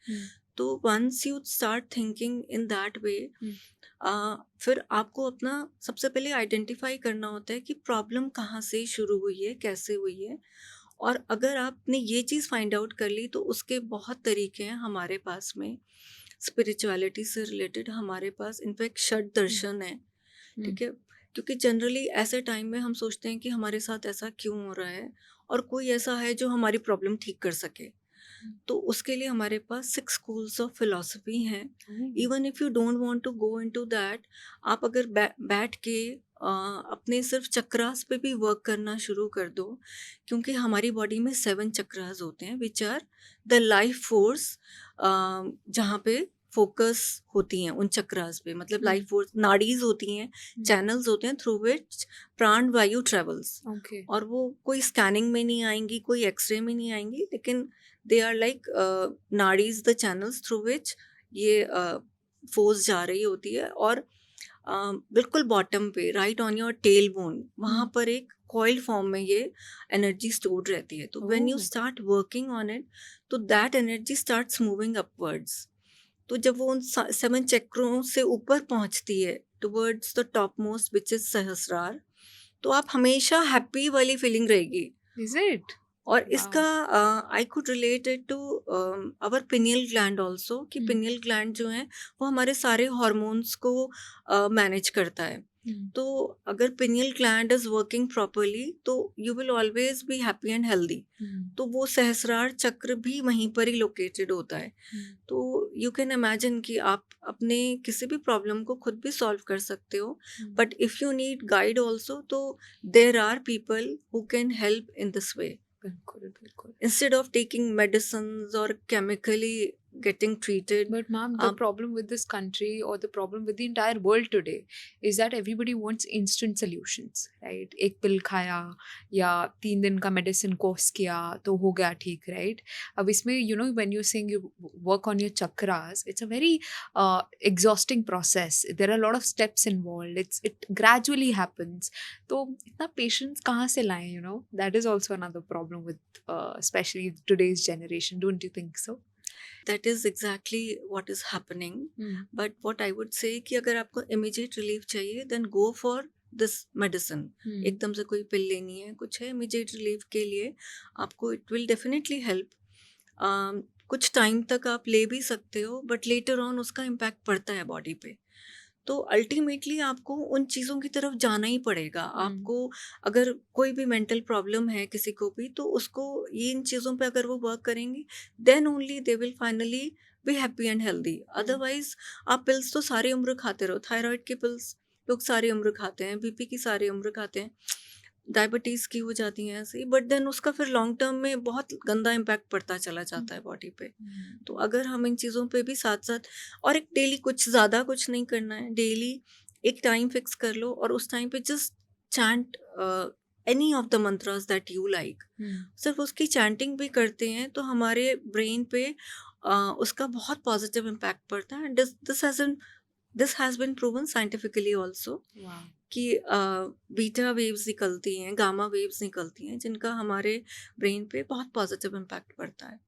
तो once you start thinking in that way, फिर आपको अपना सबसे पहले आइडेंटिफाई करना होता है कि प्रॉब्लम कहाँ से शुरू हुई है, कैसे हुई है। और अगर आपने ये चीज़ फाइंड आउट कर ली तो उसके बहुत तरीके हैं हमारे पास में। स्पिरिचुअलिटी से रिलेटेड हमारे पास इनफैक्ट षड दर्शन है। ठीक है, क्योंकि जनरली ऐसे टाइम में हम सोचते हैं कि हमारे साथ ऐसा क्यों हो रहा है और कोई ऐसा है जो हमारी प्रॉब्लम ठीक कर सके। तो उसके लिए हमारे पास 6 स्कूल्स ऑफ फिलॉसफी हैं। Even if you don't want to go into that, आप अगर बैठ के अपने सिर्फ चक्रास पे भी वर्क करना शुरू कर दो, क्योंकि हमारी बॉडी में 7 चक्रास होते हैं which are the life force, जहाँ पे फोकस होती हैं उन चक्रास पे, मतलब लाइफ फोर्स नाड़ीज होती हैं, चैनल्स होते हैं थ्रू विच प्राण वायु ट्रेवल्स। Okay. और वो कोई स्कैनिंग में नहीं आएंगी, कोई एक्सरे में नहीं आएंगी, लेकिन they are like nadis, the channels through which ये फोर्स जा रही होती है। और बिल्कुल बॉटम पे right on your tail bone, वहाँ पर एक कॉइल फॉर्म में ये एनर्जी स्टोर्ड रहती है। तो when you start working on it तो that energy starts moving upwards. तो जब वो उन 7 चक्रों से ऊपर पहुँचती है towards the top most which is Sahasrara, तो आप हमेशा हैप्पी वाली फीलिंग रहेगी। Is it? और Wow. इसका I could relate it to our pineal gland also, कि Hmm. पिनियल ग्लैंड जो है वो हमारे सारे हॉर्मोन्स को मैनेज करता है. Hmm. तो अगर pineal gland is working properly तो you will always be happy and healthy. Hmm. तो वो सहस्रार चक्र भी वहीं पर ही लोकेटेड होता है. Hmm. तो यू कैन इमेजिन कि आप अपने किसी भी प्रॉब्लम को खुद भी सॉल्व कर सकते हो. Hmm. But if you need guide also तो there are people who can help in this way, बिल्कुल बिल्कुल. instead of taking medicines or chemically getting treated. But ma'am, the आप problem with this country or the problem with the entire world today is that everybody wants instant solutions, right? एक पिल खाया या 3 दिन का medicine course किया तो हो गया ठीक, right? अब इसमें when you're saying you work on your chakras, it's a very exhausting process. There are a lot of steps involved. It gradually happens. तो इतना patience कहाँ से लाएं? That is also another problem with especially today's generation. Don't you think so? that is exactly what is happening. But what I would say कि अगर आपको immediate relief चाहिए then go for this medicine. एकदम से कोई पिल लेनी है, कुछ है immediate relief के लिए आपको it will definitely help. कुछ टाइम तक आप ले भी सकते हो बट लेटर ऑन उसका इम्पैक्ट पड़ता है बॉडी पे. तो अल्टीमेटली आपको उन चीज़ों की तरफ जाना ही पड़ेगा. आपको अगर कोई भी मेंटल प्रॉब्लम है किसी को भी तो उसको ये इन चीज़ों पे अगर वो वर्क करेंगे then only they will finally be happy and healthy. Otherwise आप पिल्स तो सारी उम्र खाते रहो. थायराइड की पिल्स लोग सारी उम्र खाते हैं, बीपी की सारी उम्र खाते हैं, डायबिटीज़ की हो जाती हैं ऐसे ही, बट देन उसका फिर लॉन्ग टर्म में बहुत गंदा इम्पैक्ट पड़ता चला जाता है बॉडी पे. तो अगर हम इन चीज़ों पे भी साथ साथ और एक डेली कुछ ज़्यादा कुछ नहीं करना है, डेली एक टाइम फिक्स कर लो और उस टाइम पे just chant any of the mantras that you like. सिर्फ उसकी चैंटिंग भी करते हैं तो हमारे ब्रेन पे उसका बहुत पॉजिटिव इम्पैक्ट पड़ता है. This has been proven scientifically also कि बीटा वेव्स निकलती हैं, गामा वेव्स निकलती हैं जिनका हमारे ब्रेन पे बहुत पॉजिटिव इम्पैक्ट पड़ता है.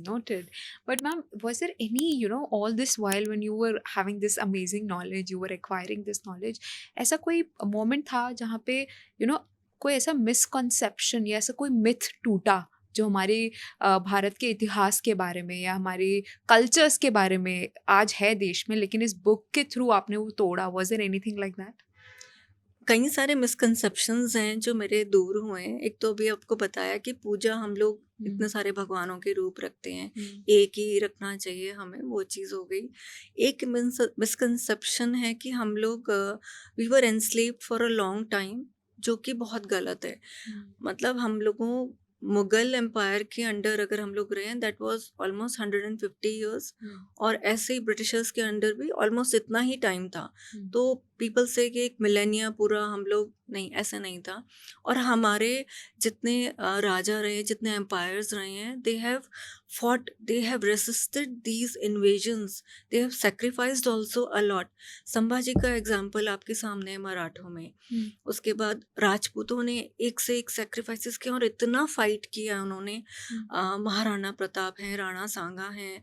Noted. But ma'am, was there any, all this while when you were having this amazing knowledge, you were acquiring this knowledge, ऐसा कोई moment था जहाँ पे, कोई ऐसा misconception या ऐसा कोई myth टूटा जो हमारे भारत के इतिहास के बारे में या हमारे कल्चर्स के बारे में आज है देश में, लेकिन इस बुक के थ्रू आपने वो तोड़ा? Was there anything like that? कई सारे मिसकंसेप्शंस हैं जो मेरे दूर हुए हैं. एक तो अभी आपको बताया कि पूजा हम लोग इतने सारे भगवानों के रूप रखते हैं, एक ही रखना चाहिए हमें, वो चीज़ हो गई. एक मिसकंसेप्शन है कि हम लोग we were enslaved for a long time, जो कि बहुत गलत है. मतलब हम लोगों मुगल एम्पायर के अंडर अगर हम लोग रहे हैं दैट वाज ऑलमोस्ट 150 इयर्स, और ऐसे ही ब्रिटिशर्स के अंडर भी ऑलमोस्ट इतना ही टाइम था. तो पीपल से कि एक मिलेनिया पूरा हम लोग, नहीं ऐसा नहीं था. और हमारे जितने राजा रहे, जितने एम्पायर्स रहे हैं, they have fought, they have resisted these invasions, they have sacrificed also a lot. Sambhaji का एग्जाम्पल आपके सामने है मराठों में. उसके बाद राजपूतों ने एक से एक सेक्रीफाइसेस किए और इतना फाइट किया उन्होंने. महाराणा प्रताप हैं, राणा सांगा हैं,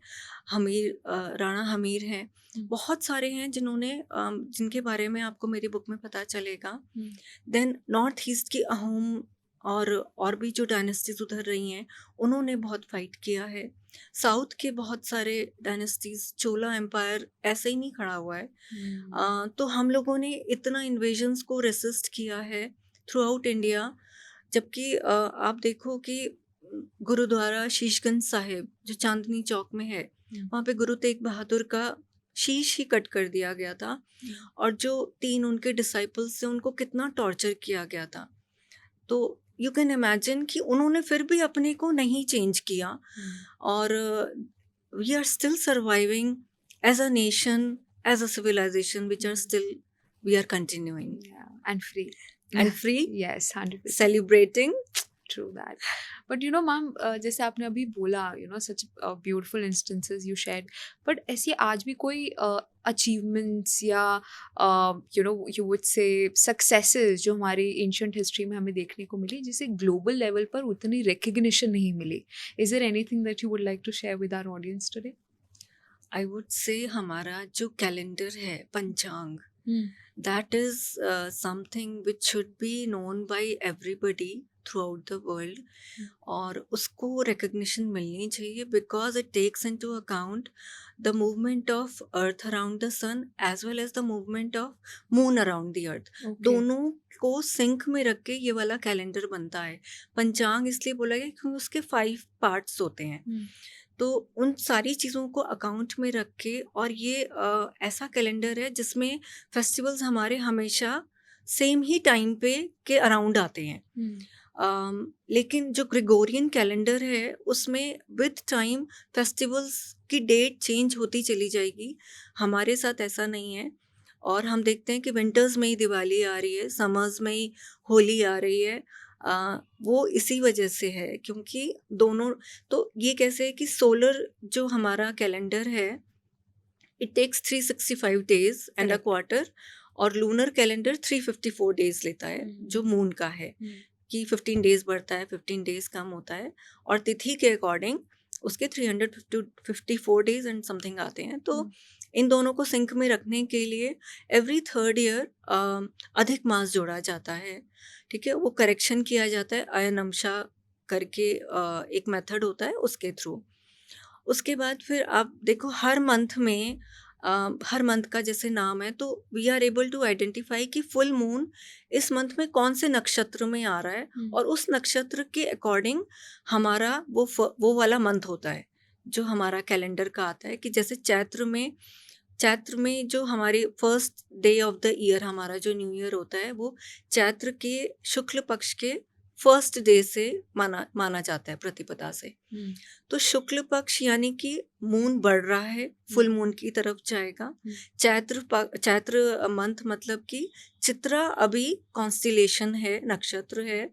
राणा हमीर हैं, बहुत सारे हैं जिन्होंने जिनके बारे में आपको मेरी बुक में पता चलेगा. देन नॉर्थ ईस्ट की अहोम और भी जो डायनेस्टीज उधर रही हैं उन्होंने बहुत फाइट किया है. साउथ के बहुत सारे डायनेस्टीज, चोला एम्पायर ऐसे ही नहीं खड़ा हुआ है. तो हम लोगों ने इतना इन्वेजन्स को रेसिस्ट किया है थ्रू आउट इंडिया. जबकि आप देखो कि गुरुद्वारा शीशगंज साहिब जो चांदनी चौक में है, वहाँ पे गुरु तेग बहादुर का शीश ही कट कर दिया गया था. और जो 3 उनके डिसाइपल्स थे उनको कितना टॉर्चर किया गया था. तो यू कैन इमेजिन कि उन्होंने फिर भी अपने को नहीं चेंज किया. और we are still surviving as a nation, as a civilization, which are still we are continuing and free. yes, 100%. celebrating. True that. But ma'am, जैसे आपने अभी बोला, such beautiful instances you shared. But ऐसी आज भी कोई achievements या you would say successes जो हमारी ancient history में हमें देखने को मिली जिसे global level पर उतनी recognition नहीं मिली? Is there anything that you would like to share with our audience today? I would say हमारा जो कैलेंडर है पंचांग, that is something which should be known by everybody. Throughout the world, और उसको recognition मिलनी चाहिए because it takes into account the movement of earth around the sun as well as the movement of moon around the earth. दोनों को sink में रख के ये वाला कैलेंडर बनता है। पंचांग इसलिए बोला गया क्योंकि उसके 5 पार्ट्स होते हैं। तो उन सारी चीज़ों को अकाउंट में रख के, और ये ऐसा कैलेंडर है जिसमें फेस्टिवल्स हमारे हमेशा सेम ही टाइम पे के अराउंड आते हैं। लेकिन जो ग्रेगोरियन कैलेंडर है उसमें विद टाइम फेस्टिवल्स की डेट चेंज होती चली जाएगी। हमारे साथ ऐसा नहीं है, और हम देखते हैं कि विंटर्स में ही दिवाली आ रही है, समर्स में ही होली आ रही है। वो इसी वजह से है क्योंकि दोनों, तो ये कैसे है कि सोलर जो हमारा कैलेंडर है it takes 365 days and a quarter, और लूनर कैलेंडर 354 डेज लेता है जो मून का है, कि 15 डेज बढ़ता है, 15 डेज कम होता है, और तिथि के अकॉर्डिंग उसके 354 डेज एंड समथिंग आते हैं। तो इन दोनों को सिंक में रखने के लिए एवरी 3rd ईयर अधिक मास जोड़ा जाता है। ठीक है, वो करेक्शन किया जाता है अयनमशा करके, एक मेथड होता है उसके थ्रू। उसके बाद फिर आप देखो हर मंथ में हर मंथ का जैसे नाम है, तो we are able to identify कि फुल मून इस मंथ में कौन से नक्षत्र में आ रहा है, और उस नक्षत्र के अकॉर्डिंग हमारा वो वाला मंथ होता है जो हमारा कैलेंडर का आता है। कि जैसे चैत्र में जो हमारी first day of the year, हमारा जो न्यू ईयर होता है, वो चैत्र के शुक्ल पक्ष के फर्स्ट डे से माना जाता है, प्रतिपदा से। तो शुक्ल पक्ष यानी कि मून बढ़ रहा है, फुल मून की तरफ जाएगा। चैत्र मंथ मतलब कि चित्रा अभी कॉन्स्टिलेशन है, नक्षत्र है,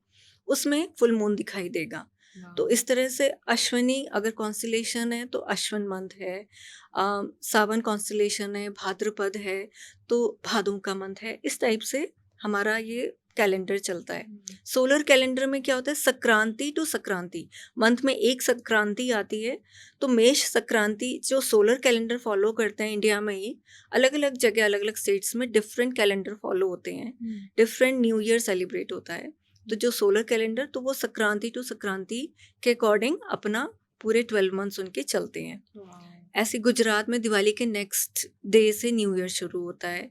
उसमें फुल मून दिखाई देगा। तो इस तरह से अश्विनी अगर कॉन्स्टिलेशन है तो अश्विन मंथ है, सावन कॉन्स्टिलेशन है, भाद्रपद है तो भादों का मंथ है। इस टाइप से हमारा ये कैलेंडर चलता है। सोलर कैलेंडर में क्या होता है, संक्रांति टू संक्रांति, मंथ में एक संक्रांति आती है। तो मेष संक्रांति जो सोलर कैलेंडर फॉलो करते हैं इंडिया में ही, अलग अलग जगह अलग अलग स्टेट्स में डिफरेंट कैलेंडर फॉलो होते हैं, डिफरेंट न्यू ईयर सेलिब्रेट होता है। तो जो सोलर कैलेंडर, तो वो संक्रांति टू संक्रांति के अकॉर्डिंग अपना पूरे 12 मंथ्स उनके चलते हैं। ऐसे गुजरात में दिवाली के नेक्स्ट डे से न्यू ईयर शुरू होता है।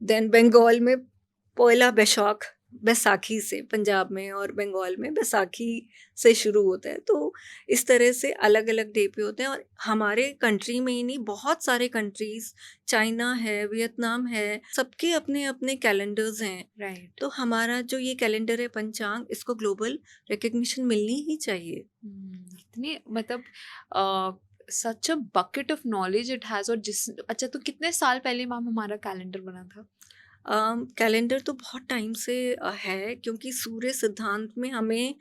देन बंगाल में पहला बैसाखी से, पंजाब में और बंगाल में बैसाखी से शुरू होता है। तो इस तरह से अलग अलग डे पे होते हैं। और हमारे कंट्री में ही नहीं, बहुत सारे कंट्रीज, चाइना है, वियतनाम है, सबके अपने अपने कैलेंडर्स हैं। राइट। तो हमारा जो ये कैलेंडर है पंचांग, इसको ग्लोबल रिकग्निशन मिलनी ही चाहिए। इतनी मतलब such a bucket of knowledge it has. और अच्छा, तो कितने साल पहले मैम हमारा कैलेंडर बना था? कैलेंडर तो बहुत टाइम से है, क्योंकि सूर्य सिद्धांत में हमें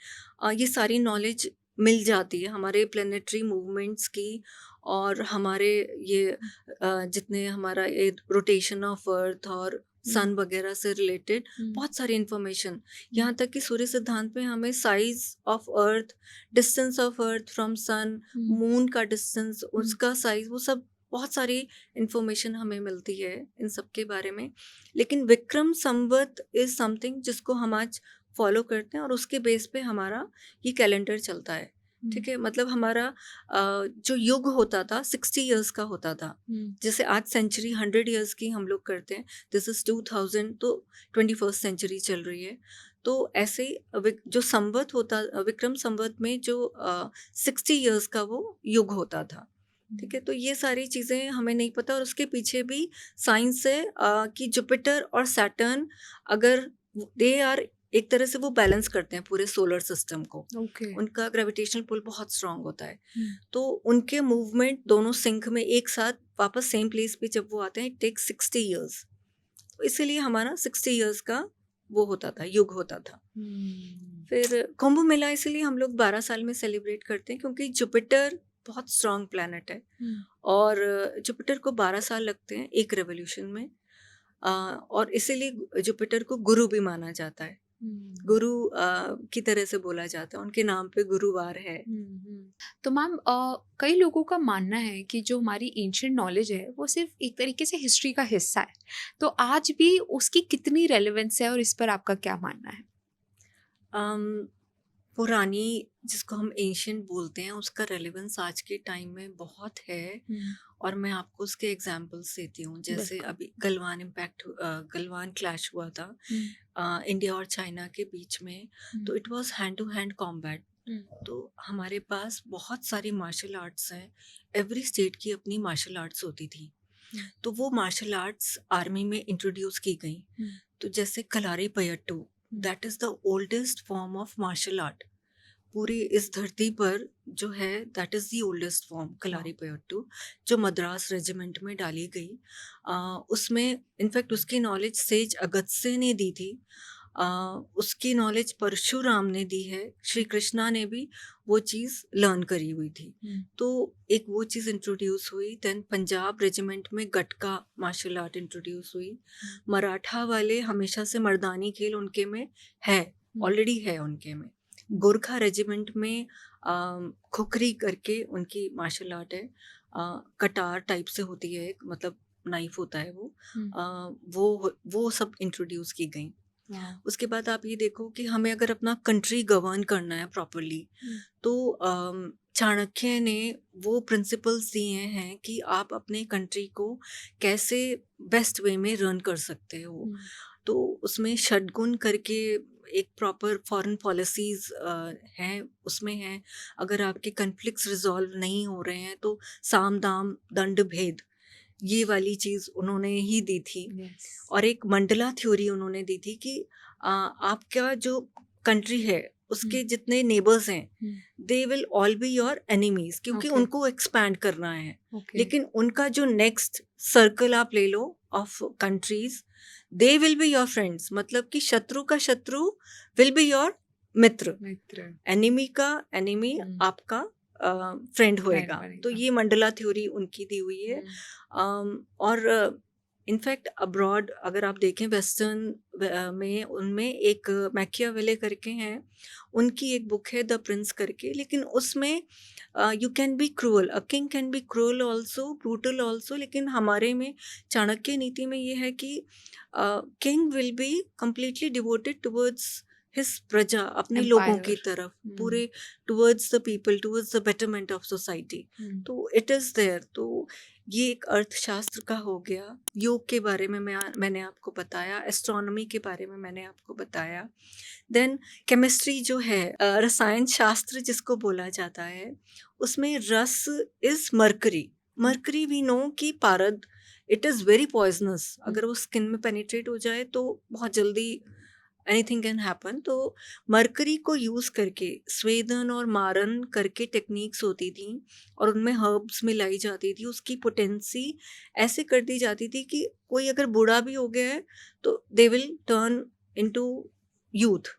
ये सारी नॉलेज मिल जाती है, हमारे प्लेनेटरी मूवमेंट्स की, और हमारे ये जितने हमारा ये रोटेशन ऑफ अर्थ और सन वगैरह से रिलेटेड बहुत सारी इंफॉर्मेशन, यहाँ तक कि सूर्य सिद्धांत में हमें size of earth, distance of earth from sun, moon का डिस्टेंस, उसका साइज, वो सब बहुत सारी इंफॉर्मेशन हमें मिलती है इन सब के बारे में। लेकिन विक्रम संवत इज समथिंग जिसको हम आज फॉलो करते हैं, और उसके बेस पे हमारा ये कैलेंडर चलता है। ठीक है, मतलब हमारा जो युग होता था 60 इयर्स का होता था, जैसे आज सेंचुरी 100 इयर्स की हम लोग करते हैं, दिस इज 2000, तो 21st सेंचुरी चल रही है। तो ऐसे जो संवत होता, विक्रम संवत में जो 60 इयर्स का वो युग होता था। ठीक है, तो ये सारी चीज़ें हमें नहीं पता। और उसके पीछे भी साइंस है कि जुपिटर और सैटर्न, अगर दे आर, एक तरह से वो बैलेंस करते हैं पूरे सोलर सिस्टम को। उनका ग्रेविटेशनल पुल बहुत स्ट्रांग होता है। तो उनके मूवमेंट दोनों सिंक में एक साथ वापस सेम प्लेस पे जब वो आते हैं, इट टेक्स 60 इयर्स। तो इसीलिए हमारा 60 इयर्स का वो होता था, युग होता था। फिर कुंभ मेला इसलिए हम लोग 12 साल में सेलिब्रेट करते हैं, क्योंकि जुपिटर बहुत स्ट्रांग प्लैनेट है, और जुपिटर को 12 साल लगते हैं एक रेवोल्यूशन में, और इसीलिए जुपिटर को गुरु भी माना जाता है। गुरु की तरह से बोला जाता है, उनके नाम पे गुरुवार है। तो मैम कई लोगों का मानना है कि जो हमारी एंशिएंट नॉलेज है वो सिर्फ एक तरीके से हिस्ट्री का हिस्सा है, तो आज भी उसकी कितनी रेलेवेंस है और इस पर आपका क्या मानना है? पुरानी, जिसको हम एंशिएंट बोलते हैं, उसका रेलेवेंस आज के टाइम में बहुत है। और मैं आपको उसके एग्जांपल्स देती हूँ। जैसे बिल्कुल। अभी गलवान क्लैश हुआ था इंडिया और चाइना के बीच में, तो it was hand to hand combat. तो हमारे पास बहुत सारी मार्शल आर्ट्स हैं, एवरी स्टेट की अपनी मार्शल आर्ट्स होती थी। तो वो मार्शल आर्ट्स आर्मी में इंट्रोड्यूस की गई। तो जैसे Kalaripayattu, that is the oldest form of martial art पूरी इस धरती पर जो है, that is the oldest form Kalaripayattu, जो मद्रास रेजिमेंट में डाली गई। उसमें इनफैक्ट उसकी नॉलेज सेज अगस्त्य ने दी थी। उसकी नॉलेज परशुराम ने दी है, श्री कृष्णा ने भी वो चीज़ लर्न करी हुई थी। तो एक वो चीज़ इंट्रोड्यूस हुई। देन पंजाब रेजिमेंट में गटका मार्शल आर्ट इंट्रोड्यूस हुई। मराठा वाले हमेशा से मर्दानी खेल उनके में है, ऑलरेडी है उनके में। गोरखा रेजिमेंट में खुखरी करके उनकी मार्शल आर्ट है। कटार टाइप से होती है, एक मतलब नाइफ होता है वो। वो सब इंट्रोड्यूस की गई। उसके बाद आप ये देखो कि हमें अगर अपना कंट्री गवर्न करना है प्रॉपरली, तो चाणक्य ने वो प्रिंसिपल्स दिए हैं कि आप अपने कंट्री को कैसे बेस्ट वे में रन कर सकते हो। तो उसमें षडगुण करके एक प्रॉपर फॉरेन पॉलिसीज हैं, उसमें हैं। अगर आपके कन्फ्लिक्ट्स रिजॉल्व नहीं हो रहे हैं तो साम दाम दंड भेद, ये वाली चीज़ उन्होंने ही दी थी। और एक मंडला थ्योरी उन्होंने दी थी कि आपका जो कंट्री है उसके जितने नेबर्स हैं, they will all be your enemies, क्योंकि Okay. उनको एक्सपैंड करना है। Okay. लेकिन उनका जो नेक्स्ट सर्कल आप ले लो of countries, they will be your friends. मतलब कि शत्रु का शत्रु विल बी योर मित्र, एनिमी का एनिमी आपका फ्रेंड होएगा। तो ये मंडला थ्योरी उनकी दी हुई है। और इनफैक्ट अब्रॉड अगर आप देखें वेस्टर्न में, उनमें एक मैकियावेले करके हैं, उनकी एक बुक है द प्रिंस करके। लेकिन उसमें you can be cruel, a king can be cruel also, brutal also. लेकिन हमारे में चाणक्य नीति में ये है कि king will be completely devoted towards his प्रजा, अपने लोगों की तरफ, पूरे towards the people, towards the betterment of society. तो इट इज़ देयर। तो ये एक अर्थशास्त्र का हो गया। योग के बारे में मैंने आपको बताया, एस्ट्रोनॉमी के बारे में मैंने आपको बताया। देन केमिस्ट्री जो है, रसायन शास्त्र जिसको बोला जाता है, उसमें रस is mercury. Mercury we know कि पारद, इट इज़ वेरी पॉइजनस। अगर वो स्किन में पेनिट्रेट हो जाए तो बहुत जल्दी एनीथिंग कैन हैपन। तो मरकरी को यूज़ करके स्वेदन और मारन करके टेक्निक्स होती थी, और उनमें हर्ब्स मिलाई जाती थी। उसकी पोटेंसी ऐसे कर दी जाती थी कि कोई अगर बूढ़ा भी हो गया है तो they will turn into youth.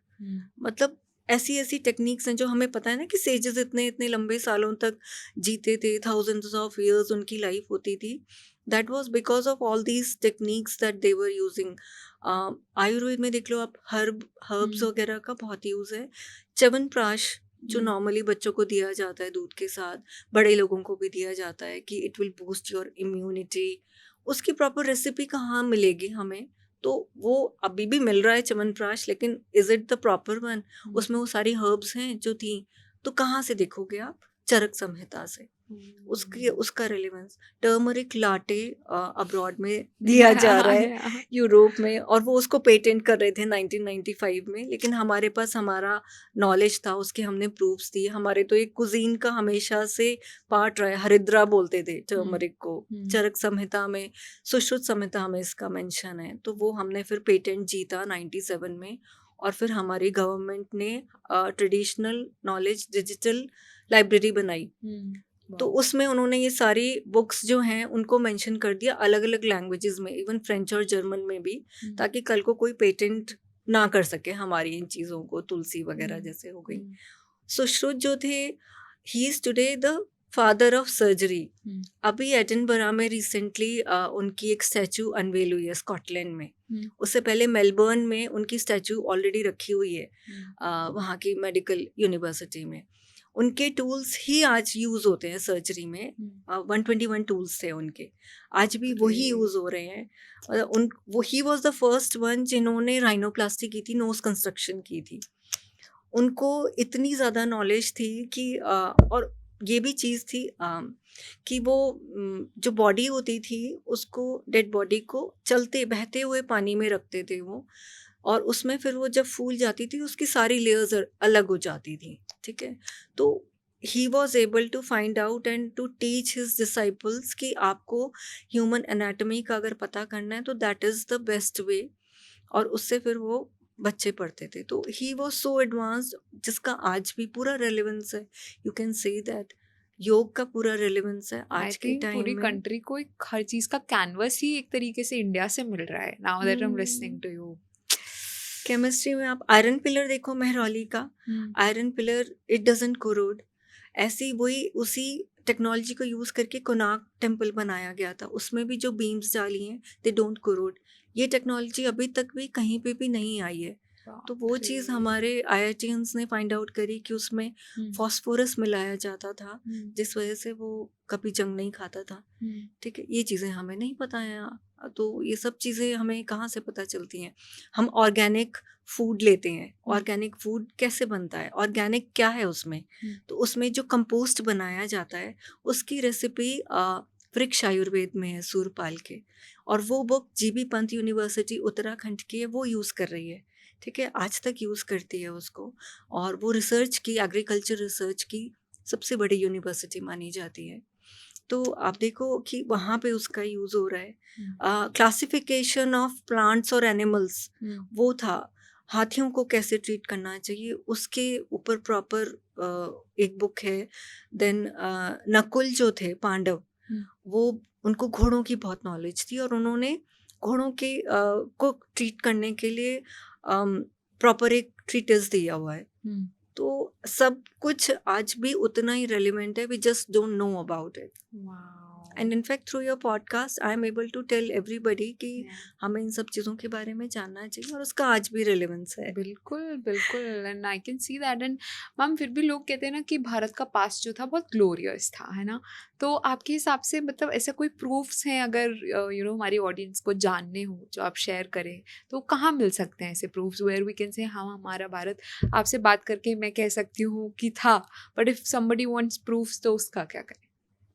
मतलब ऐसी ऐसी टेक्निक्स हैं जो हमें पता है ना कि सेजेस इतने इतने लंबे सालों तक जीते थे, थाउजेंड्स ऑफ ईयर्स उनकी लाइफ होती थी। That was because of all these techniques that they were using. Ayurveda में देख लो आप, हर्ब्स वगैरह का बहुत यूज़ है। च्यवनप्राश जो नॉर्मली बच्चों को दिया जाता है दूध के साथ, बड़े लोगों को भी दिया जाता है कि it will boost your immunity. उसकी प्रॉपर रेसिपी कहाँ मिलेगी हमें? तो वो अभी भी मिल रहा है च्यवनप्राश, लेकिन is it the proper one? उसमें वो सारी हर्ब्स हैं जो थी, तो कहाँ से देखोगे आप? चरक संहिता से। उसका रिलेवेंस, टर्मरिक लाटे अब्रॉड में दिया जा रहा है, यूरोप में, और वो उसको पेटेंट कर रहे थे 1995 में। लेकिन हमारे पास हमारा नॉलेज था, उसके हमने प्रूफ्स दिए। हमारे तो एक कुजीन का हमेशा से पार्ट रहा है, हरिद्रा बोलते थे टर्मरिक को। चरक संहिता में, सुश्रुत संहिता में इसका मेंशन है। तो वो हमने फिर पेटेंट जीता 97 में, और फिर हमारी गवर्नमेंट ने ट्रेडिशनल नॉलेज डिजिटल लाइब्रेरी बनाई। तो उसमें उन्होंने ये सारी बुक्स जो हैं उनको मेंशन कर दिया अलग अलग लैंग्वेजेस में, इवन फ्रेंच और जर्मन में भी, ताकि कल को कोई पेटेंट ना कर सके हमारी इन चीज़ों को। तुलसी वगैरह जैसे हो गई। सुश्रुत जो थे, he is today the father of surgery. अभी एडिनबरा में रिसेंटली उनकी एक स्टैचू अनवेल हुई है स्कॉटलैंड में। उससे पहले मेलबर्न में उनकी स्टैचू ऑलरेडी रखी हुई है वहाँ की मेडिकल यूनिवर्सिटी में। उनके टूल्स ही आज यूज़ होते हैं सर्जरी में। 121 टूल्स थे उनके, आज भी वही यूज़ हो रहे हैं। वो he was the first one जिन्होंने राइनोप्लास्टी की थी, नोज कंस्ट्रक्शन की थी। उनको इतनी ज़्यादा नॉलेज थी कि और ये भी चीज़ थी कि वो जो बॉडी होती थी उसको, डेड बॉडी को चलते बहते हुए पानी में रखते थे वो, और उसमें फिर वो जब फूल जाती थी उसकी सारी लेयर्स अलग हो जाती थी। ठीक है, तो he was able to find out and to teach his disciples कि आपको ह्यूमन एनाटॉमी का अगर पता करना है तो that is the best way, और उससे फिर वो बच्चे पढ़ते थे। तो ही वॉज सो एडवांस्ड, जिसका आज भी पूरा रेलेवेंस है। यू कैन से दैट योग का पूरा रेलेवेंस है आई आज के थिंक टाइम पूरी में। कंट्री को एक हर चीज का कैनवस ही एक तरीके से इंडिया से मिल रहा है now that I am listening to you. Chemistry में आप आयरन पिलर देखो मेहरौली का, iron pillar it doesn't corrode. ऐसी वही उसी टेक्नोलॉजी को यूज़ करके कोणार्क टेम्पल बनाया गया था, उसमें भी जो बीम्स डाली हैं दे डोंट कोरोड। ये टेक्नोलॉजी अभी तक भी कहीं पे भी नहीं आई है। तो वो चीज़ हमारे आईआईटियंस ने फाइंड आउट करी कि उसमें फॉस्फोरस मिलाया जाता था, जिस वजह से वो कभी जंग नहीं खाता था। ठीक है, ये चीज़ें हमें नहीं पता है। तो ये सब चीज़ें हमें कहाँ से पता चलती हैं? हम ऑर्गेनिक फूड लेते हैं, ऑर्गेनिक फूड कैसे बनता है, ऑर्गेनिक क्या है उसमें? तो उसमें जो कंपोस्ट बनाया जाता है उसकी रेसिपी वृक्ष आयुर्वेद में है सूरपाल के, और वो book GB Pant university Uttarakhand की है, वो यूज़ कर रही है। ठीक है, आज तक यूज़ करती है उसको, और वो रिसर्च की, एग्रीकल्चर रिसर्च की सबसे बड़ी यूनिवर्सिटी मानी जाती है। तो आप देखो कि वहाँ पे उसका यूज़ हो रहा है। क्लासिफिकेशन ऑफ प्लांट्स और एनिमल्स वो था, हाथियों को कैसे ट्रीट करना चाहिए उसके ऊपर प्रॉपर एक बुक है। देन नकुल जो थे पांडव, वो उनको घोड़ों की बहुत नॉलेज थी, और उन्होंने घोड़ों के को ट्रीट करने के लिए प्रॉपर एक ट्रीटिस दिया हुआ है। तो सब कुछ आज भी उतना ही रेलिवेंट है, we just don't know about it. And in fact through your podcast I am able to tell everybody कि हमें इन सब चीज़ों के बारे में जानना चाहिए, और उसका आज भी रेलेवेंस है। बिल्कुल बिल्कुल, and I can see that. And ma'am फिर भी लोग कहते हैं ना कि भारत का पास्ट जो था बहुत ग्लोरियस था, है ना? तो आपके हिसाब से मतलब ऐसा कोई प्रूफ्स हैं अगर यू नो हमारी ऑडियंस को जानने हो जो आप शेयर करें, तो कहाँ मिल सकते हैं ऐसे proofs where we can say हाँ हमारा भारत, आपसे बात करके मैं कह सकती हूँ कि था, but if somebody wants proofs तो उसका क्या करें?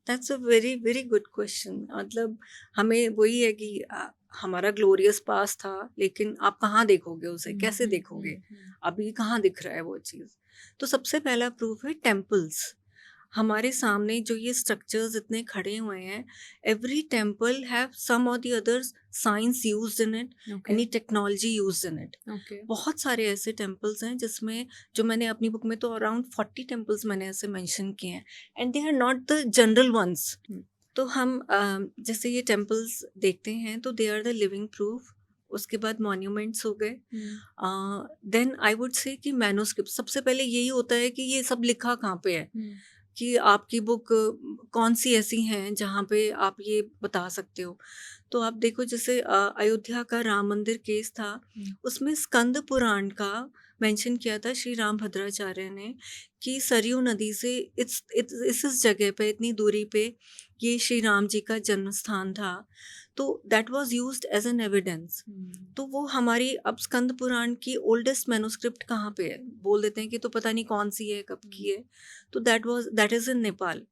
That's a very very good question. मतलब हमें वही है कि हमारा ग्लोरियस पास था, लेकिन आप कहाँ देखोगे उसे, कैसे देखोगे? अभी कहाँ दिख रहा है वो चीज़? तो सबसे पहला प्रूफ है टेम्पल्स। हमारे सामने जो ये स्ट्रक्चर्स इतने खड़े हुए हैं, एवरी टेम्पल हैव सम और the others science used in it, any technology used in it. बहुत सारे ऐसे टेम्पल्स हैं जिसमें, जो मैंने अपनी बुक में तो अराउंड 40 टेम्पल्स मैंने ऐसे मेंशन किए हैं, and they are not the general ones. तो हम जैसे ये टेम्पल्स देखते हैं तो they are the living proof. उसके बाद मॉन्यूमेंट्स हो गए। देन आई वुड से कि मैन्युस्क्रिप्ट, सबसे पहले यही होता है कि ये सब लिखा कहाँ पे है, कि आपकी बुक कौन सी ऐसी हैं जहाँ पे आप ये बता सकते हो। तो आप देखो, जैसे अयोध्या का राम मंदिर केस था, उसमें स्कंद पुराण का मेंशन किया था श्री राम भद्राचार्य ने, कि सरयू नदी से इस जगह पे, इतनी दूरी पे ये श्री राम जी का जन्म स्थान था। तो that was used as an evidence. तो वो हमारी, अब स्कंद पुराण की ओल्डेस्ट मैन्युस्क्रिप्ट कहाँ पे है, बोल देते हैं कि तो पता नहीं कौन सी है, कब की है। तो that is in Nepal.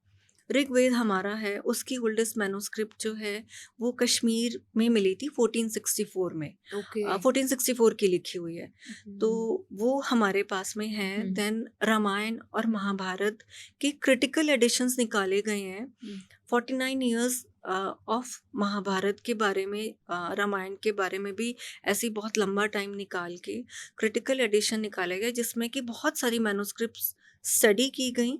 Rigveda हमारा है, उसकी ओल्डेस्ट मैन्युस्क्रिप्ट जो है वो कश्मीर में मिली थी 1464 में। 1464 की लिखी हुई है, तो वो हमारे पास में है। देन रामायण और महाभारत के क्रिटिकल एडिशंस निकाले गए हैं। 49 ईयर्स ऑफ महाभारत के बारे में, रामायण के बारे में भी ऐसी बहुत लंबा टाइम निकाल के क्रिटिकल एडिशन निकाला गया, जिसमें कि बहुत सारी मैन्युस्क्रिप्ट्स स्टडी की गई,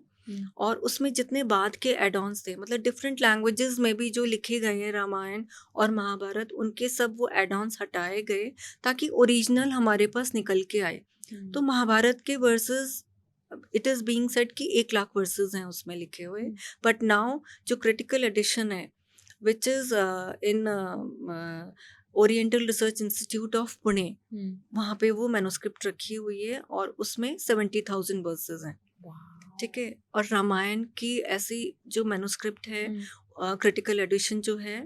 और उसमें जितने बाद के एडॉन्स थे, मतलब डिफरेंट लैंग्वेजेस में भी जो लिखे गए हैं रामायण और महाभारत, उनके सब वो एडॉन्स हटाए गए ताकि ओरिजिनल हमारे पास निकल के आए। तो महाभारत के versus, it is being said कि 1 लाख वर्सेस हैं उसमें लिखे हुए, बट नाउ जो क्रिटिकल एडिशन है which is in oriental research institute of Pune, वहाँ पे वो मैन्युस्क्रिप्ट रखी हुई है, और उसमें 70,000 वर्सेस हैं। ठीक है, और रामायण की ऐसी जो मैन्युस्क्रिप्ट है, क्रिटिकल एडिशन जो है,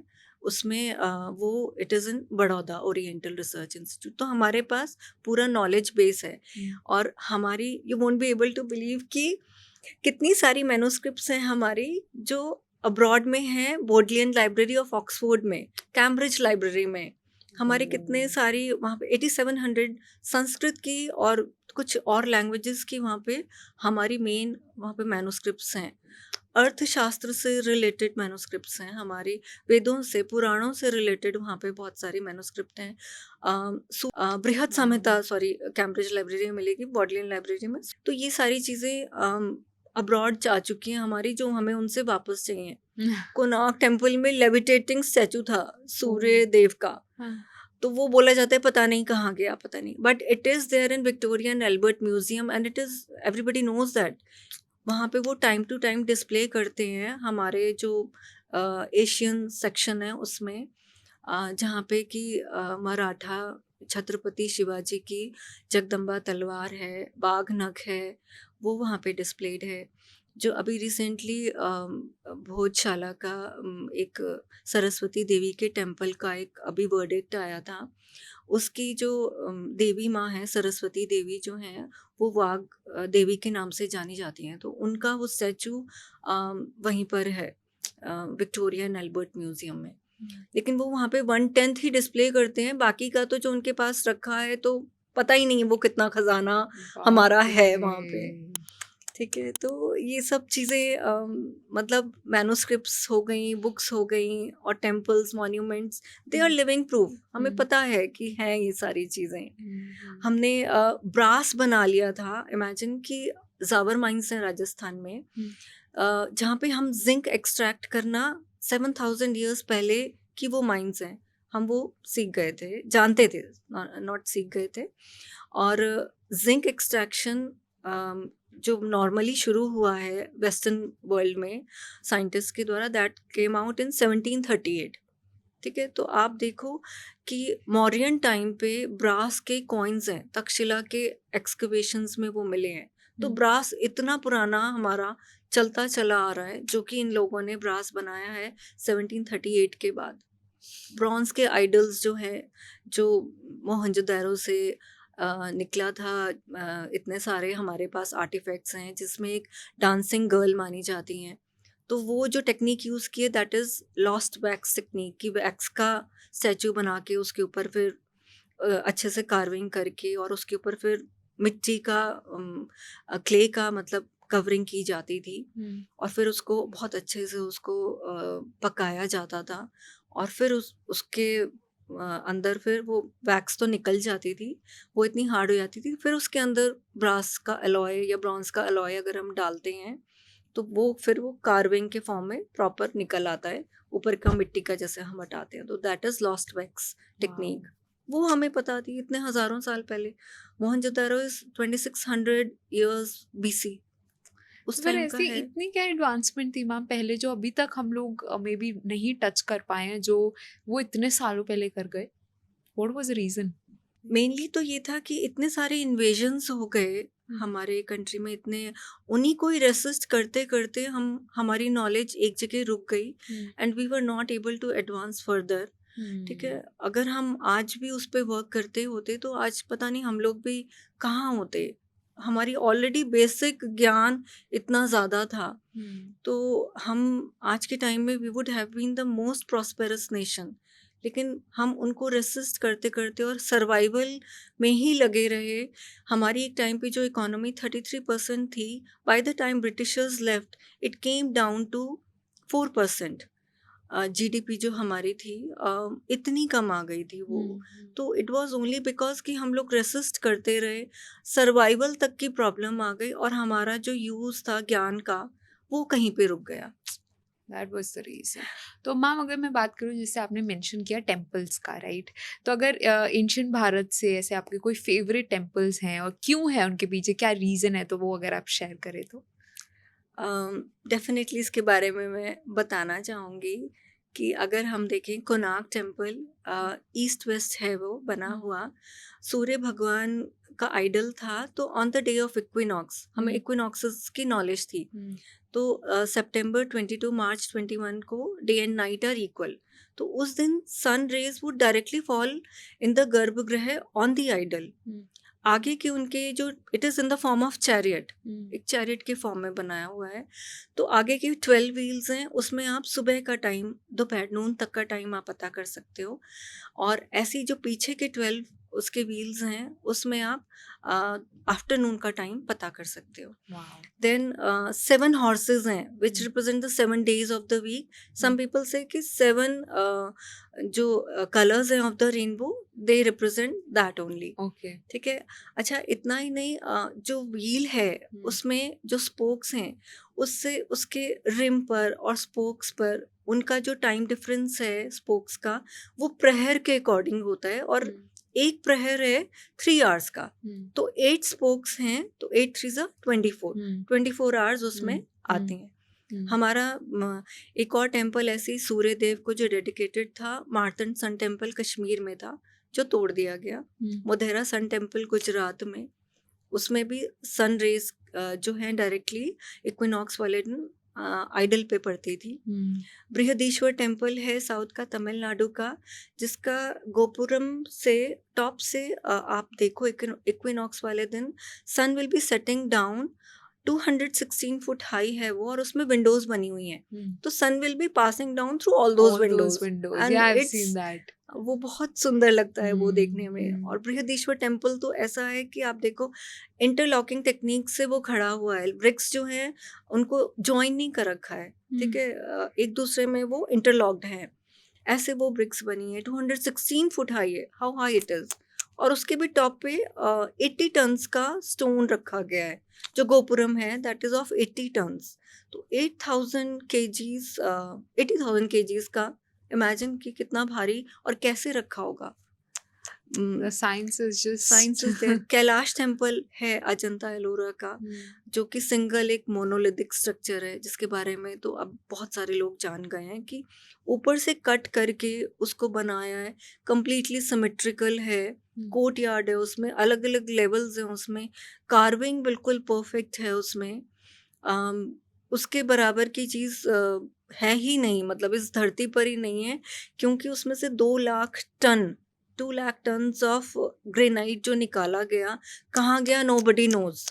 उसमें वो it is in Baroda oriental research institute. तो हमारे पास पूरा नॉलेज बेस है। और हमारी you won't be able to believe कि कितनी सारी मैन्युस्क्रिप्ट्स हैं हमारी जो अब्रॉड में हैं, बोडलियन लाइब्रेरी ऑफ ऑक्सफोर्ड में, कैम्ब्रिज लाइब्रेरी में। हमारे कितने सारी वहाँ पे 8700 संस्कृत की और कुछ और लैंग्वेजेस की वहाँ पे हमारी मेन वहाँ पे मैन्युस्क्रिप्ट्स हैं। अर्थशास्त्र से रिलेटेड मैन्युस्क्रिप्ट्स हैं हमारी, वेदों से, पुराणों से रिलेटेड वहाँ पे बहुत सारी मैन्युस्क्रिप्ट हैं। बृहद संहिता सॉरी कैम्ब्रिज लाइब्रेरी में मिलेगी, बॉडलियन लाइब्रेरी में। तो ये सारी चीज़ें अब्रॉड जा चुकी हैं हमारी, जो हमें उनसे वापस चाहिए। कोणार्क टेम्पल में लेविटेटिंग स्टैचू था सूर्य देव का, तो वो बोला जाता है पता नहीं कहाँ गया, पता नहीं, but it is there in Victoria and Albert museum and it is everybody knows that. वहाँ पे वो टाइम टू टाइम डिस्प्ले करते हैं हमारे जो एशियन सेक्शन है उसमें, जहाँ पे कि मराठा छत्रपति शिवाजी की जगदम्बा तलवार है, बाघ नख है, वो वहाँ पे डिस्प्लेड है। जो अभी रिसेंटली भोजशाला का एक सरस्वती देवी के टेम्पल का एक अभी वर्डिक्ट आया था, उसकी जो देवी माँ है, सरस्वती देवी जो हैं, वो वाघ देवी के नाम से जानी जाती हैं। तो उनका वो स्टैचू वहीं पर है विक्टोरिया एंड एल्बर्ट म्यूजियम में। लेकिन वो वहाँ पे 1/10 ही डिस्प्ले करते हैं, बाकी का तो जो उनके पास रखा है तो पता ही नहीं है वो कितना खजाना हमारा है वहाँ पे। ठीक है, तो ये सब चीज़ें मतलब मैन्युस्क्रिप्ट्स हो गई, बुक्स हो गई और temples, monuments, they are living proof. हमें पता है कि हैं ये सारी चीज़ें। हमने ब्रास बना लिया था, इमेजिन कि जावर माइंस है राजस्थान में, जहाँ पे हम जिंक एक्सट्रैक्ट करना 7000 ईयर्स पहले की वो माइंस हैं, हम वो सीख गए थे, जानते थे, नॉट सीख गए थे। और जिंक एक्सट्रैक्शन जो नॉर्मली शुरू हुआ है वेस्टर्न वर्ल्ड में साइंटिस्ट के द्वारा, दैट केम आउट इन 1738। ठीक है, तो आप देखो कि मौर्यन टाइम पे ब्रास के कॉइन्स हैं, तक्षशिला के एक्सकवेशंस में वो मिले हैं। तो ब्रास इतना पुराना हमारा चलता चला आ रहा है, जो कि इन लोगों ने ब्रास बनाया है 1738 के बाद। ब्रॉन्ज के आइडल्स जो हैं, जो मोहनजोदारो से निकला था, इतने सारे हमारे पास आर्टिफैक्ट्स हैं जिसमें एक डांसिंग गर्ल मानी जाती हैं। तो वो जो टेक्निक यूज़ की है that is lost wax technique, कि वैक्स का स्टैचू बना के उसके ऊपर फिर अच्छे से कार्विंग करके और उसके ऊपर फिर मिट्टी का क्ले का मतलब कवरिंग की जाती थी। और फिर उसको बहुत अच्छे से उसको पकाया जाता था और फिर उसके अंदर फिर वो वैक्स तो निकल जाती थी, वो इतनी हार्ड हो जाती थी, फिर उसके अंदर ब्रास का अलॉय या ब्रॉन्ज का अलॉय अगर हम डालते हैं तो वो फिर वो कार्विंग के फॉर्म में प्रॉपर निकल आता है, ऊपर का मिट्टी का जैसे हम हटाते हैं, तो that is lost wax technique. वो हमें पता थी इतने हज़ारों साल पहले। मोहनजोदारो इज 2600 ईयर्स BC उस फिर टाइम का ऐसी है। इतनी क्या एडवांसमेंट थी मैम पहले जो अभी तक हम लोग मे बी नहीं टच कर पाए हैं, जो वो इतने सालों पहले कर गए? What was the reason? Mainly तो ये था कि इतने सारे इन्वेजन्स हो गए हमारे कंट्री में, इतने, उन्हीं को ही रेसिस्ट करते करते हमारी नॉलेज एक जगह रुक गई and we were not able to advance further. ठीक है, अगर हम आज भी उस पर वर्क करते होते तो आज पता नहीं हम लोग भी कहाँ होते। हमारी ऑलरेडी बेसिक ज्ञान इतना ज़्यादा था, तो हम आज के टाइम में we would have been the most prosperous nation. लेकिन हम उनको रेसिस्ट करते करते और सर्वाइवल में ही लगे रहे। हमारी एक टाइम पे जो इकोनॉमी 33% थी, by the time Britishers left it came down to 4%। GDP जो हमारी थी इतनी कम आ गई थी वो। तो इट वाज ओनली बिकॉज कि हम लोग रेसिस्ट करते रहे, सर्वाइवल तक की प्रॉब्लम आ गई और हमारा जो यूज़ था ज्ञान का वो कहीं पे रुक गया। That was the reason. तो मैम अगर मैं बात करूँ, जैसे आपने मेंशन किया टेम्पल्स का, राइट? तो अगर एंशिएंट भारत से ऐसे आपके कोई फेवरेट टेम्पल्स हैं और क्यों है, उनके पीछे क्या रीज़न है, तो वो अगर आप शेयर करें तो। डेफिनेटली इसके बारे में मैं बताना चाहूँगी कि अगर हम देखें कोणार्क टेम्पल ईस्ट वेस्ट है वो बना हुआ, सूर्य भगवान का आइडल था, तो on the day of equinox, हमें इक्विनॉक्सेस की नॉलेज थी, तो सितंबर 22 मार्च 21 को day and night are equal, तो उस दिन sun rays would directly fall in the garbhagriha on the idol. आगे के उनके जो it is in the form of chariot, एक चैरियट के फॉर्म में बनाया हुआ है, तो आगे की 12 व्हील्स हैं, उसमें आप सुबह का टाइम, दोपहर नून तक का टाइम आप पता कर सकते हो, और ऐसी जो पीछे के 12 उसके व्हील्स हैं उसमें आप आफ्टरनून का टाइम पता कर सकते हो। देन 7 हॉर्सेज हैं which represent the 7 days of the week. Some people say कि 7 जो कलर्स हैं of the rainbow they represent that only. Okay, ठीक है। अच्छा, इतना ही नहीं, जो व्हील है उसमें जो स्पोक्स हैं उससे उसके रिम पर और स्पोक्स पर उनका जो टाइम डिफरेंस है स्पोक्स का, वो प्रहर के अकॉर्डिंग होता है, और एक प्रहर है 3 आवर्स का, तो 8 स्पोक्स हैं, तो 8 3 24 आवर्स उसमें आते हैं। हमारा एक और टेम्पल ऐसे ही सूर्य देव को जो डेडिकेटेड था, मार्तंड सन टेम्पल कश्मीर में था, जो तोड़ दिया गया। मोधेरा सन टेम्पल गुजरात में, उसमें भी सन रेज जो है डायरेक्टली इक्विनॉक्स वाले दिन आइडल पे पड़ती थी। बृहदीश्वर टेम्पल है साउथ का, तमिलनाडु का, जिसका गोपुरम से टॉप से आप देखो इक्विनॉक्स वाले दिन sun will be setting down, 216 foot high है वो, और उसमें विंडोज बनी हुई हैं, तो sun will be passing down through all those windows, yeah, I've seen that. वो बहुत सुंदर लगता है वो देखने में। और बृहदीश्वर टेम्पल तो ऐसा है कि आप देखो इंटरलॉकिंग टेक्निक से वो खड़ा हुआ है, ब्रिक्स जो हैं उनको ज्वाइन नहीं कर रखा है, ठीक है, एक दूसरे में वो इंटरलॉक्ड हैं, ऐसे वो ब्रिक्स बनी है। 216 फुट हाई है, हाउ हाई इट इज़, और उसके भी टॉप पे 80 टन्स का स्टोन रखा गया है, जो गोपुरम है दैट इज़ ऑफ 80 टन्स, तो 80,000 केजीज 80,000 केजीज का इमेजिन कि कितना भारी और कैसे रखा होगा। The science is just science is there. Kailash temple है अजंता एलोरा का, जो कि सिंगल एक मोनोलिथिक स्ट्रक्चर है, जिसके बारे में तो अब बहुत सारे लोग जान गए हैं कि ऊपर से कट करके उसको बनाया है, कंप्लीटली सिमेट्रिकल है, कोर्ट यार्ड है उसमें, अलग अलग लेवल्स हैं उसमें, कार्विंग बिल्कुल परफेक्ट है उसमें, उसके बराबर की चीज़ है ही नहीं, मतलब इस धरती पर ही नहीं है, क्योंकि उसमें से 2 लाख टन्स ऑफ ग्रेनाइट जो निकाला गया, कहाँ गया नोबडी नोज,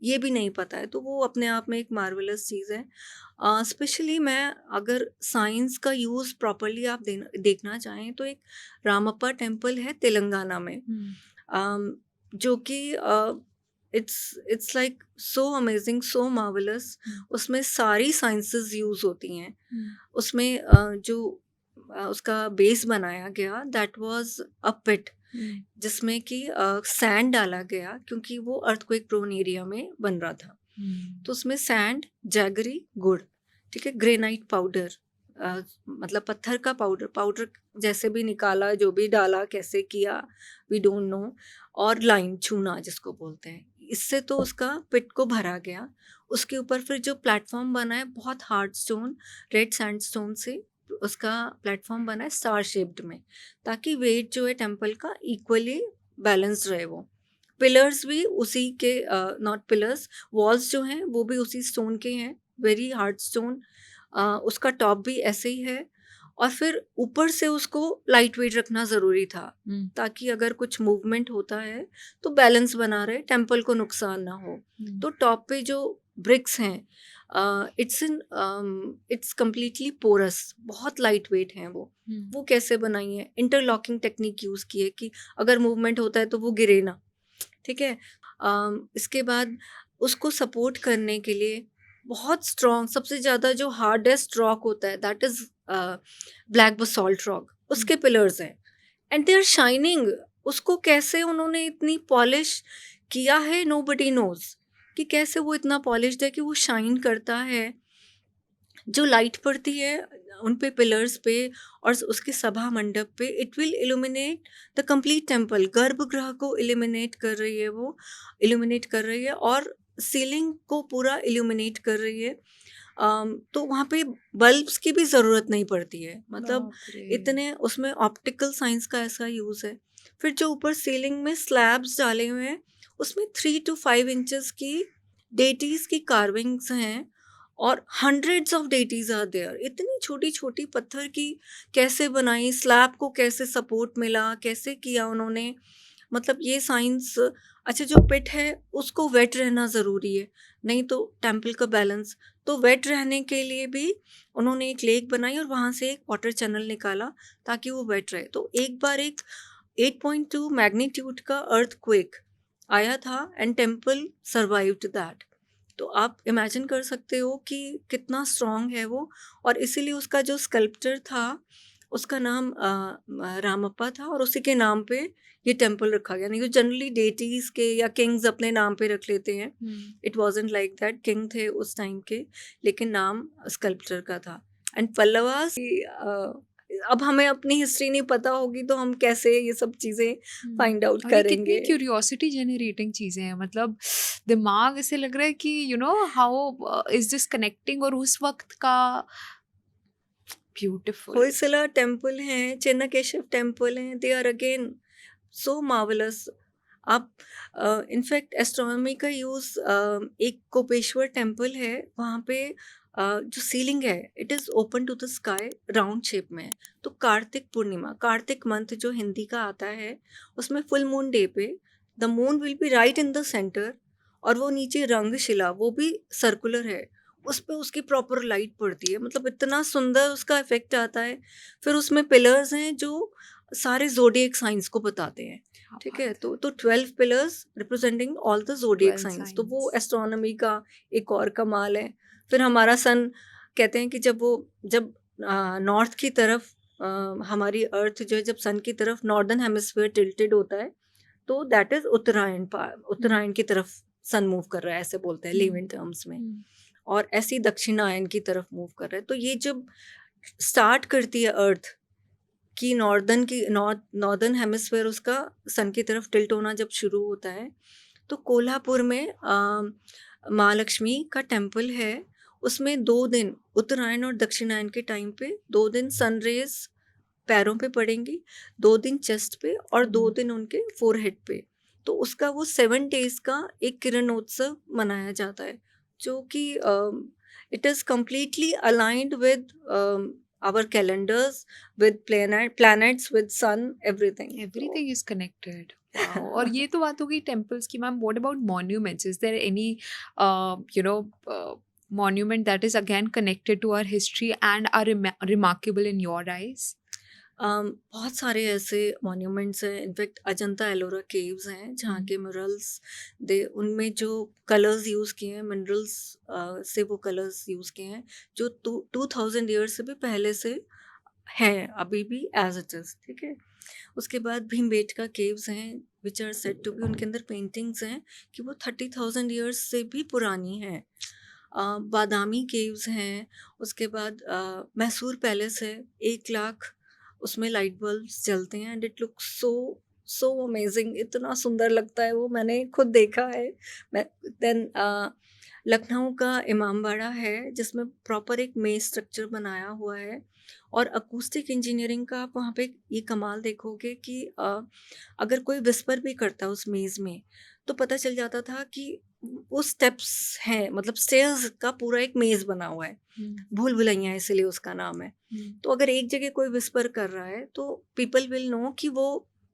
ये भी नहीं पता है, तो वो अपने आप में एक मार्वेलस चीज़ है। स्पेशली मैं अगर साइंस का यूज़ प्रॉपरली आप देखना चाहें तो एक रामप्पा टेम्पल है तेलंगाना में, जो कि it's like so amazing, so marvellous, उसमें सारी साइंसेस यूज़ होती हैं, उसमें जो उसका बेस बनाया गया दैट वाज अ पिट, जिसमें कि सैंड डाला गया, क्योंकि वो अर्थक्वेक प्रोन एरिया में बन रहा था, तो उसमें सैंड, जैगरी, गुड़, ठीक है, ग्रेनाइट पाउडर, मतलब पत्थर का पाउडर जैसे भी निकाला, जो भी डाला, कैसे किया वी डोंट नो, और लाइन चूना जिसको बोलते हैं, इससे तो उसका पिट को भरा गया। उसके ऊपर फिर जो प्लेटफॉर्म बना है, बहुत हार्ड स्टोन, रेड सैंडस्टोन से उसका प्लेटफॉर्म बना है स्टार शेप्ड में, ताकि वेट जो है टेम्पल का इक्वली बैलेंस्ड रहे। वो पिलर्स भी उसी के, नॉट पिलर्स, वॉल्स जो हैं वो भी उसी स्टोन के हैं, वेरी हार्ड स्टोन, उसका टॉप भी ऐसे ही है, और फिर ऊपर से उसको लाइट वेट रखना ज़रूरी था, ताकि अगर कुछ मूवमेंट होता है तो बैलेंस बना रहे, टेम्पल को नुकसान ना हो। तो टॉप पे जो ब्रिक्स हैं, इट्स कम्प्लीटली पोरस, बहुत लाइट वेट हैं वो कैसे बनाई है, इंटरलॉकिंग टेक्निक यूज़ की है कि अगर मूवमेंट होता है तो वो गिरे ना, ठीक है। इसके बाद उसको सपोर्ट करने के लिए बहुत स्ट्रॉन्ग, सबसे ज़्यादा जो हार्डेस्ट रॉक होता है दैट इज़ ब्लैक बसॉल्ट रॉक, उसके पिलर्स हैं, एंड दे आर शाइनिंग। उसको कैसे उन्होंने इतनी पॉलिश किया है, नोबडी नोज कि कैसे वो इतना पॉलिश्ड है कि वो शाइन करता है। जो लाइट पड़ती है उन पे पिलर्स पे और उसके सभा मंडप पे, it will illuminate the complete temple, गर्भगृह को इल्यूमिनेट कर रही है, वो इल्यूमिनेट कर रही है, और सीलिंग को पूरा इल्यूमिनेट कर रही है। तो वहाँ पे बल्ब्स की भी ज़रूरत नहीं पड़ती है, मतलब इतने उसमें ऑप्टिकल साइंस का ऐसा यूज़ है। फिर जो ऊपर सीलिंग में स्लैब्स डाले हुए हैं, उसमें 3 to 5 इंचेस की डेटीज की कार्विंग्स हैं और hundreds of deities are there. इतनी छोटी छोटी पत्थर की कैसे बनाई, स्लैब को कैसे सपोर्ट मिला, कैसे किया उन्होंने, मतलब ये साइंस। अच्छा, जो पिट है उसको वेट रहना ज़रूरी है, नहीं तो टेम्पल का बैलेंस, तो वेट रहने के लिए भी उन्होंने एक लेक बनाई और वहाँ से एक वाटर चैनल निकाला ताकि वो वेट रहे। तो एक बार एक 8.2 मैग्नीट्यूड का अर्थक्वेक आया था एंड टेम्पल सर्वाइव्ड दैट। तो आप इमेजिन कर सकते हो कि कितना स्ट्रांग है वो। और इसीलिए उसका जो स्कल्प्टर था उसका नाम रामप्पा था और उसी के नाम पे ये टेम्पल रखा गया। नहीं तो जनरली डेटीज के या किंग्स अपने नाम पे रख लेते हैं। It wasn't like that, king थे उस टाइम के, लेकिन नाम स्कल्प्टर का था। एंड पल्लवास, अब हमें अपनी हिस्ट्री नहीं पता होगी तो हम कैसे ये सब चीज़ें फाइंड आउट और ये कितनी करेंगे। क्यूरियोसिटी जेनरेटिंग चीजें हैं, मतलब दिमाग ऐसे लग रहा है कि you know how is this connecting, और उस वक्त का ब्यूटीफुल। होयसला टेम्पल हैं, चिन्नकेशव टेम्पल हैं, they are again so marvellous. आप इनफैक्ट एस्ट्रोनॉमी का यूज़, एक कोपेश्वर टेम्पल है वहाँ पे, जो सीलिंग है it is open to the sky, round shape में है। तो कार्तिक पूर्णिमा, कार्तिक मंथ जो हिंदी का आता है, उसमें फुल मून डे पे the moon will be right in the centre, और वो नीचे रंगशिला वो भी सर्कुलर है, उस पे उसकी प्रॉपर लाइट पड़ती है, मतलब इतना सुंदर उसका इफेक्ट आता है। फिर उसमें पिलर्स हैं जो सारे जोडिएक साइंस को बताते हैं, ठीक है। तो 12 pillars representing all the zodiac 12 science, तो वो signs. एस्ट्रोनॉमी का एक और कमाल है। फिर हमारा सन, कहते हैं कि जब नॉर्थ की तरफ हमारी अर्थ जो है, जब सन की तरफ नॉर्दर्न हेमिस्फीयर टिल्टेड होता है, तो दैट इज उत्तरायण की तरफ सन मूव कर रहा है, ऐसे बोलते हैं लिव इन टर्म्स में। और ऐसे ही दक्षिणायन की तरफ मूव कर रहा है। तो ये जब स्टार्ट करती है अर्थ कि नॉर्दर्न हेमिस्फीयर उसका सन की तरफ टिल्ट होना जब शुरू होता है, तो कोल्हापुर में महालक्ष्मी का टेम्पल है। उसमें 2 दिन उत्तरायण और दक्षिणायन के टाइम पे 2 दिन सन रेज पैरों पे पड़ेंगी, 2 दिन चेस्ट पे और 2 दिन उनके फोरहेड पे। तो उसका वो 7 डेज का एक किरणोत्सव मनाया जाता है, जो कि it is completely aligned with our calendars, with planets, with sun, everything. Everything is connected. Wow. और ये तो बात हो गई temples की, ma'am. What about monuments? Is there any monument that is again connected to our history and are remarkable in your eyes? बहुत सारे ऐसे मॉन्यूमेंट्स हैं। इनफैक्ट अजंता एलोरा केव्स हैं जहाँ के मिनरल्स, दे उनमें जो कलर्स यूज़ किए हैं, मिनरल्स से वो कलर्स यूज़ किए हैं जो 2000 ईयर्स से भी पहले से हैं, अभी भी एज इट इज़, ठीक है। उसके बाद भीमबेटका केव्स हैं which are said to be, उनके अंदर पेंटिंग्स हैं कि वो 30,000 ईयर्स से भी पुरानी हैं। बादामी केव्स हैं। उसके बाद मैसूर पैलेस है, 1 लाख उसमें लाइट बल्ब्स जलते हैं and it look so amazing, इतना सुंदर लगता है वो, मैंने खुद देखा है। देन लखनऊ का इमामबाड़ा है जिसमें प्रॉपर एक मेज स्ट्रक्चर बनाया हुआ है, और अकूस्टिक इंजीनियरिंग का आप वहाँ पे ये कमाल देखोगे कि अगर कोई विस्पर भी करता है उस मेज़ में तो पता चल जाता था कि वो स्टेप्स हैं, मतलब स्टेयर्स का पूरा एक मेज़ बना हुआ है। भूल भुलैया इसलिए उसका नाम है। तो अगर एक जगह कोई विस्पर कर रहा है तो पीपल विल नो कि वो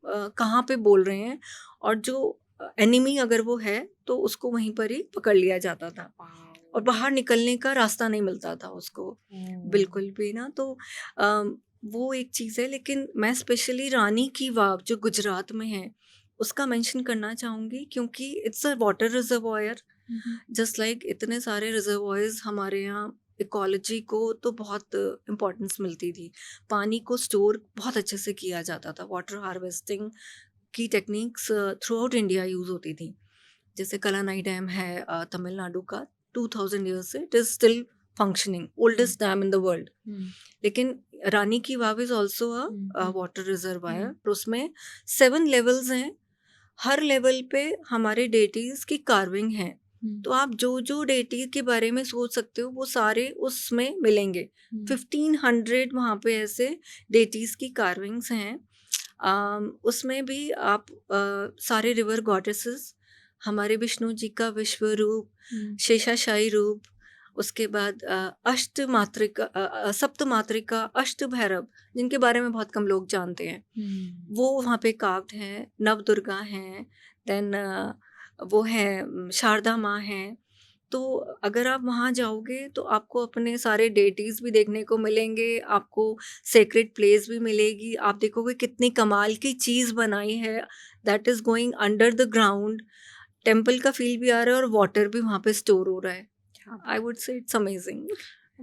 कहाँ पे बोल रहे हैं, और जो एनिमी अगर वो है तो उसको वहीं पर ही पकड़ लिया जाता था और बाहर निकलने का रास्ता नहीं मिलता था उसको बिल्कुल भी ना। तो वो एक चीज़ है। लेकिन मैं स्पेशली रानी की वाव जो गुजरात में है उसका मेंशन करना चाहूँगी, क्योंकि it's a water reservoir, just like इतने सारे रिजर्वॉयर्स हमारे यहाँ इकोलॉजी को तो बहुत इम्पोर्टेंस मिलती थी। पानी को स्टोर बहुत अच्छे से किया जाता था, वाटर हार्वेस्टिंग की techniques through out India use होती थी। जैसे कलानाई डैम है तमिलनाडु का, 2000 ईयर्स से it is still functioning, oldest dam in the world. लेकिन Rani ki Vav is also a water reservoir, उसमें 7 लेवल्स हैं, हर लेवल पे हमारे डेटीज़ की कार्विंग है। तो आप जो डेटी के बारे में सोच सकते हो वो सारे उसमें मिलेंगे। 1500 वहाँ पे ऐसे डेटीज़ की कार्विंग्स हैं। उसमें भी आप सारे रिवर गॉडेसेस हमारे विष्णु जी का विश्व रूप, शेषाशायी रूप, उसके बाद सप्त मातृका, अष्ट भैरव, जिनके बारे में बहुत कम लोग जानते हैं, वो वहाँ पे कार्व्ड हैं। नव दुर्गा हैं, देन वो हैं शारदा माँ हैं। तो अगर आप वहाँ जाओगे तो आपको अपने सारे डेटीज़ भी देखने को मिलेंगे, आपको सेक्रेड प्लेस भी मिलेगी। आप देखोगे कितनी कमाल की चीज़ बनाई है, that is going under the ground. Temple का फील भी आ रहा है और वाटर भी वहाँ पे स्टोर हो रहा है। I would say it's amazing.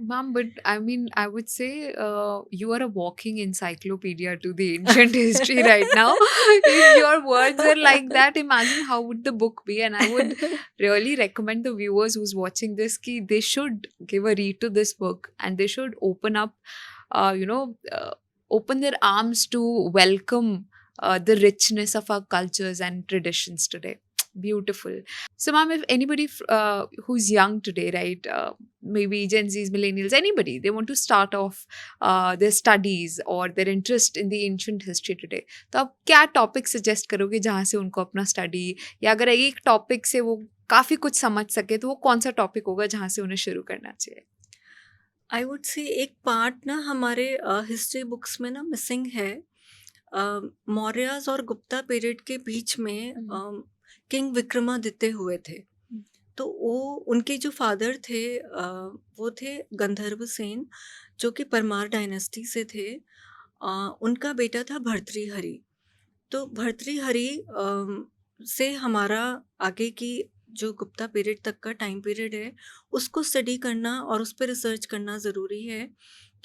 Ma'am, but I mean, I would say you are a walking encyclopedia to the ancient history right now. If your words are like that, imagine how would the book be. And I would really recommend the viewers who's watching this ki they should give a read to this book and they should open up, open their arms to welcome the richness of our cultures and traditions today. Beautiful. So, ma'am, if anybody who's young today, right, maybe Gen Zs, millennials, anybody, they want to start off their studies or their interest in the ancient history today, तो आप क्या topic suggest करोगे जहाँ से उनको अपना study, या अगर एक टॉपिक से वो काफ़ी कुछ समझ सके तो वो कौन सा टॉपिक होगा जहाँ से उन्हें शुरू करना चाहिए? आई वुड से एक पार्ट ना हमारे हिस्ट्री बुक्स में ना मिसिंग है। मौर्याज और गुप्ता पीरियड के बीच में किंग विक्रमादित्य हुए थे। तो वो उनके जो फादर थे वो थे गंधर्व सेन, जो कि परमार डायनेस्टी से थे। उनका बेटा था भर्तृहरि। तो भर्तृहरि से हमारा आगे की जो गुप्ता पीरियड तक का टाइम पीरियड है उसको स्टडी करना और उस पर रिसर्च करना ज़रूरी है,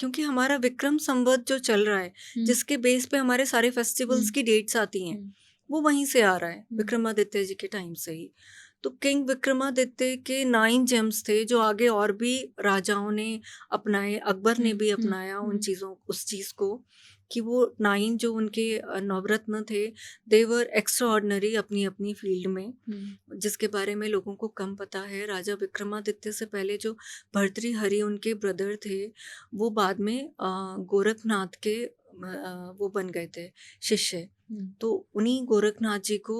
क्योंकि हमारा विक्रम संवत जो चल रहा है, जिसके बेस पे हमारे सारे फेस्टिवल्स की डेट्स आती हैं, वो वहीं से आ रहा है, विक्रमादित्य जी के टाइम से ही। तो किंग विक्रमादित्य के 9 जेम्स थे जो आगे और भी राजाओं ने अपनाए, अकबर ने भी अपनाया उस चीज़ को, कि वो 9 जो उनके नवरत्न थे, दे वर एक्स्ट्राऑर्डिनरी अपनी अपनी फील्ड में, जिसके बारे में लोगों को कम पता है। राजा विक्रमादित्य से पहले जो भर्तृहरि उनके ब्रदर थे, वो बाद में गोरखनाथ के वो बन गए थे शिष्य। तो उन्हीं गोरखनाथ जी को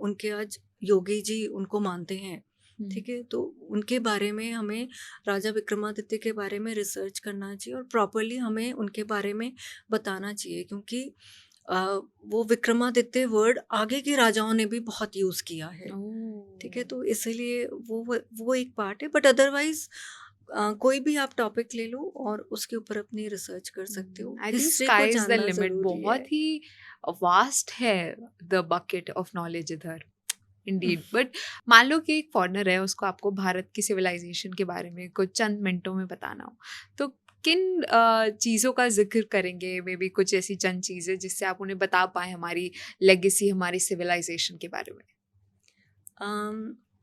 उनके आज योगी जी उनको मानते हैं। ठीक है, तो उनके बारे में हमें, राजा विक्रमादित्य के बारे में रिसर्च करना चाहिए और प्रॉपरली हमें उनके बारे में बताना चाहिए, क्योंकि वो विक्रमादित्य वर्ड आगे के राजाओं ने भी बहुत यूज़ किया है। ठीक है, तो इसीलिए वो एक पार्ट है। बट अदरवाइज कोई भी आप टॉपिक ले लो और उसके ऊपर अपनी रिसर्च कर सकते हो। I think sky is the limit. बहुत ही वास्ट है द बकेट ऑफ नॉलेज इधर, इंडीड। बट मान लो कि एक फॉरेनर है, उसको आपको भारत की सिविलाइजेशन के बारे में कुछ चंद मिनटों में बताना हो, तो किन चीज़ों का जिक्र करेंगे? मे बी कुछ ऐसी चंद चीज़ें जिससे आप उन्हें बता पाए हमारी लेगेसी, हमारी सिविलाइजेशन के बारे में।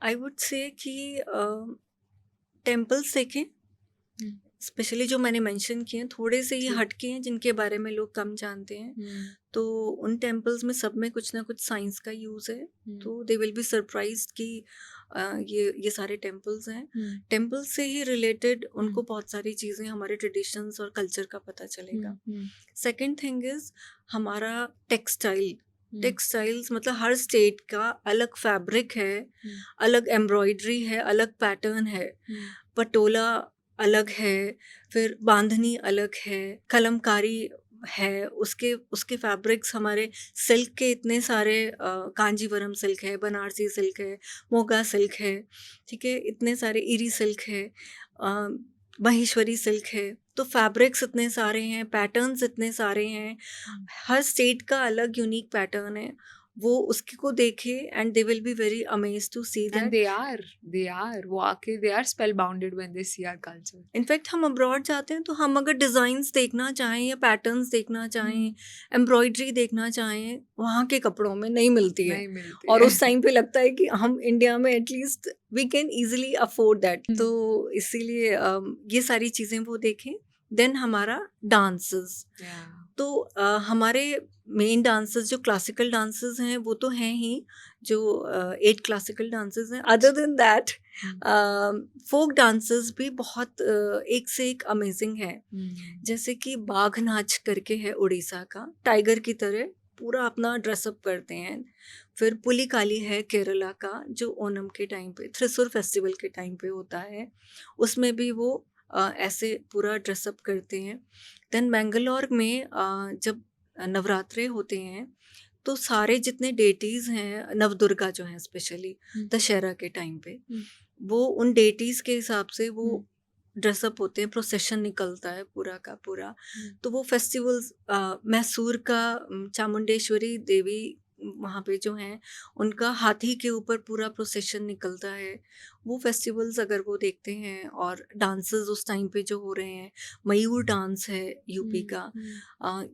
आई वुड से कि टेम्पल्स देखें, स्पेशली जो मैंने मेंशन किए हैं, थोड़े से ही हटके हैं जिनके बारे में लोग कम जानते हैं। तो उन टेम्पल्स में सब में कुछ ना कुछ साइंस का यूज़ है, तो दे विल बी सरप्राइज्ड कि ये सारे टेम्पल्स हैं। टेम्पल्स से ही रिलेटेड उनको बहुत सारी चीज़ें, हमारे ट्रेडिशंस और कल्चर का पता चलेगा। सेकेंड थिंग इज़ हमारा टेक्सटाइल्स, मतलब हर स्टेट का अलग फैब्रिक है, अलग एम्ब्रॉयडरी है, अलग पैटर्न है, पटोला अलग है, फिर बांधनी अलग है, कलमकारी है, उसके फैब्रिक्स हमारे सिल्क के इतने सारे, कांजीवरम सिल्क है, बनारसी सिल्क है, मोगा सिल्क है, ठीक है, इतने सारे इरी सिल्क है, महेश्वरी सिल्क है। तो फैब्रिक्स इतने सारे हैं, पैटर्न्स इतने सारे हैं, हर स्टेट का अलग यूनिक पैटर्न है। वो उसके को देखे and they will be very amazed to see that. And they are वो आके they are spellbounded when they see our culture. In fact हम अब्रॉड जाते हैं तो हम अगर डिज़ाइंस देखना चाहें या पैटर्न्स देखना चाहें, एम्ब्रॉयडरी देखना चाहें, वहाँ के कपड़ों में नहीं मिलती है। और उस टाइम पे लगता है कि हम इंडिया में at least we can easily afford that. तो इसीलिए ये सारी चीज़ें वो देखें। देन हमारा डांसेस, तो हमारे मेन डांसेस जो क्लासिकल डांसेस हैं वो तो हैं ही, जो 8 क्लासिकल डांसेस हैं। Other than that folk dances भी बहुत एक से एक अमेजिंग है। जैसे कि बाघ नाच करके है उड़ीसा का, टाइगर की तरह पूरा अपना ड्रेसअप करते हैं। फिर पुलिकाली है केरला का, जो ओणम के टाइम पे, थ्रिसुर फेस्टिवल के टाइम पे होता है, उसमें भी वो ऐसे पूरा ड्रेसअप करते हैं। देन बेंगलोर में जब नवरात्रे होते हैं तो सारे जितने डेटीज़ हैं, नवदुर्गा जो हैं स्पेशली दशहरा के टाइम पे, वो उन डेटीज़ के हिसाब से वो ड्रेसअप होते हैं, प्रोसेशन निकलता है पूरा का पूरा। तो वो फेस्टिवल्स मैसूर का चामुंडेश्वरी देवी वहाँ पे जो हैं, उनका हाथी के ऊपर पूरा प्रोसेशन निकलता है। वो फेस्टिवल्स अगर वो देखते हैं, और डांसेस उस टाइम पे जो हो रहे हैं, मयूर डांस है यूपी का,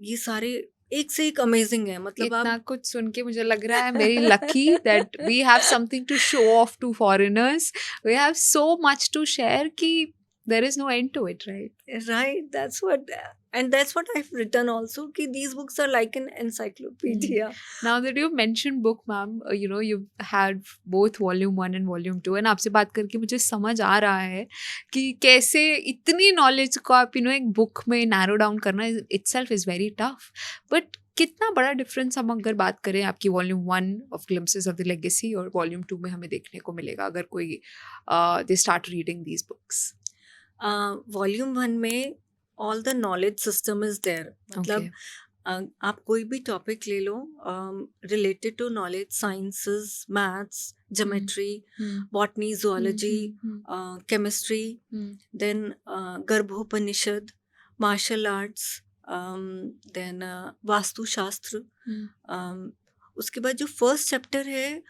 ये सारे एक से एक अमेजिंग है। मतलब इतना आप कुछ सुन के मुझे लग रहा है very lucky that we have something to show off to foreigners, we have so much to share कि there is no end to it, right? right, that's what I've written also, ki these books are like an encyclopedia. Now that you mentioned book, ma'am, you know, you've had both volume 1 and volume 2, and आपसे बात करके मुझे समझ आ रहा है कि कैसे इतनी नॉलेज को आप एक बुक में नैरो डाउन करना itself is very tough. But कितना बड़ा डिफरेंस हम अगर बात करें आपकी volume 1 of glimpses of the legacy और वॉल्यूम 2 में हमें देखने को मिलेगा अगर कोई they start reading these books? Volume 1 में all the knowledge system is there. मतलब आप कोई भी टॉपिक ले लो related to knowledge, sciences, maths, geometry, botany, zoology, chemistry, then Garbhopanishad, martial arts, then Vastushastra. उसके बाद जो फर्स्ट चैप्टर है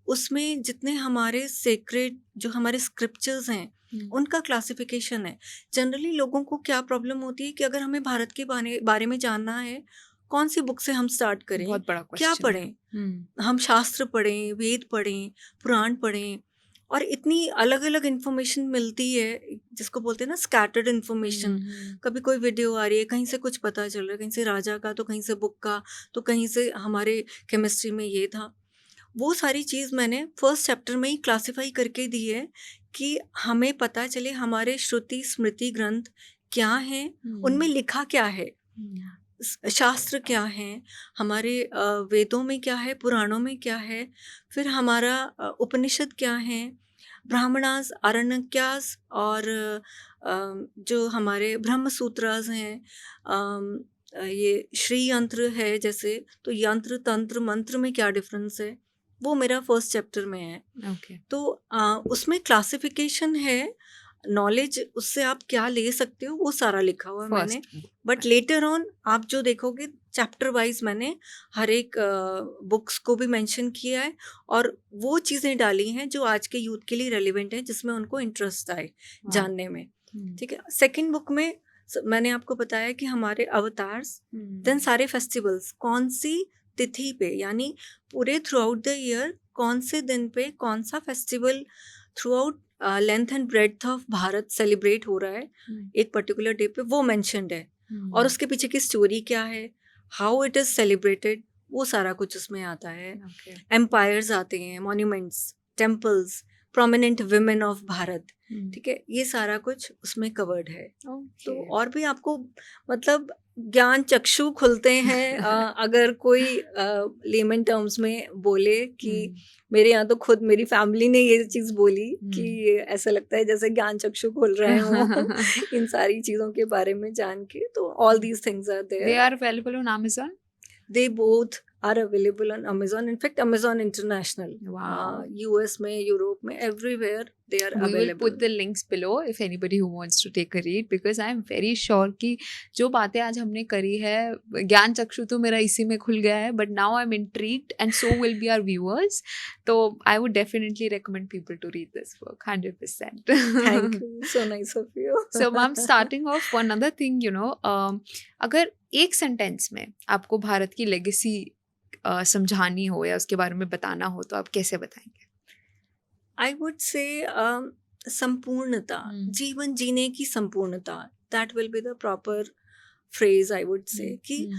उसमें जितने हमारे सेक्रेट जो हमारे स्क्रिप्चर्स हैं उनका क्लासिफिकेशन है। जनरली लोगों को क्या प्रॉब्लम होती है कि अगर हमें भारत के बारे में जानना है, कौन सी बुक से हम स्टार्ट करें, बहुत बड़ा क्या क्वेश्चन पढ़ें? हम शास्त्र पढ़ें, वेद पढ़ें, पुराण पढ़ें, और इतनी अलग अलग इन्फॉर्मेशन मिलती है जिसको बोलते हैं ना स्कैटर्ड इन्फॉर्मेशन। कभी कोई वीडियो आ रही है, कहीं से कुछ पता चल रहा है, कहीं से राजा का, तो कहीं से बुक का, तो कहीं से हमारे केमिस्ट्री में ये था। वो सारी चीज़ मैंने फर्स्ट चैप्टर में ही क्लासिफाई करके दी है कि हमें पता चले हमारे श्रुति स्मृति ग्रंथ क्या हैं, उनमें लिखा क्या है, शास्त्र क्या हैं, हमारे वेदों में क्या है, पुराणों में क्या है, फिर हमारा उपनिषद क्या है, ब्राह्मणास, आरण्यकास, और जो हमारे ब्रह्म सूत्रास हैं, ये श्री यंत्र है जैसे, तो यंत्र तंत्र मंत्र में क्या डिफरेंस है, वो मेरा फर्स्ट चैप्टर में है। Okay. तो उसमें क्लासिफिकेशन है, नॉलेज उससे आप क्या ले सकते हो वो सारा लिखा हुआ है मैंने। बट लेटर ऑन आप जो देखोगे चैप्टर वाइज मैंने हर एक बुक्स को भी मेंशन किया है, और वो चीज़ें डाली हैं जो आज के यूथ के लिए रेलिवेंट है, जिसमें उनको इंटरेस्ट आए जानने में। ठीक है। सेकेंड बुक में मैंने आपको बताया कि हमारे अवतार्स, देन सारे फेस्टिवल्स कौन सी तिथि पे, यानी पूरे थ्रू आउट द ईयर कौन से दिन पे कौन सा festival through out length and breadth of Bharat celebrate हो रहा है एक पर्टिकुलर डे पे, वो मेंशन्ड है। और उसके पीछे की स्टोरी क्या है, हाउ इट इज सेलिब्रेटेड, वो सारा कुछ उसमें आता है। एम्पायर्स आते हैं, monuments, temples, prominent women of Bharat, ठीक है, ये सारा कुछ उसमें कवर्ड है। तो और भी आपको मतलब ज्ञान चक्षु खुलते हैं। अगर कोई लेमन टर्म्स में बोले कि मेरे यहाँ तो खुद मेरी फैमिली ने ये चीज़ बोली कि ऐसा लगता है जैसे ज्ञान चक्षु खुल रहे हो इन सारी चीज़ों के बारे में जान के। तो all these things are there. They are available on Amazon? They both are available on Amazon. In fact, Amazon International. Wow. US में, Europe में, everywhere they are We available. will put the links below if anybody who wants to take a read, because I am very sure कि जो बातें आज हमने करी है, ज्ञान चक्षु तो मेरा इसी में खुल गया है, but now I'm intrigued and so will be our viewers. So I would definitely recommend people to read this book, 100%. Thank you. So nice of you. So ma'am, starting off one other thing, you know, अगर एक sentence में आपको भारत की legacy समझानी हो या उसके बारे में बताना हो तो आप कैसे बताएंगे? I would say संपूर्णता, जीवन जीने की संपूर्णता, that will be the proper phrase I would say, कि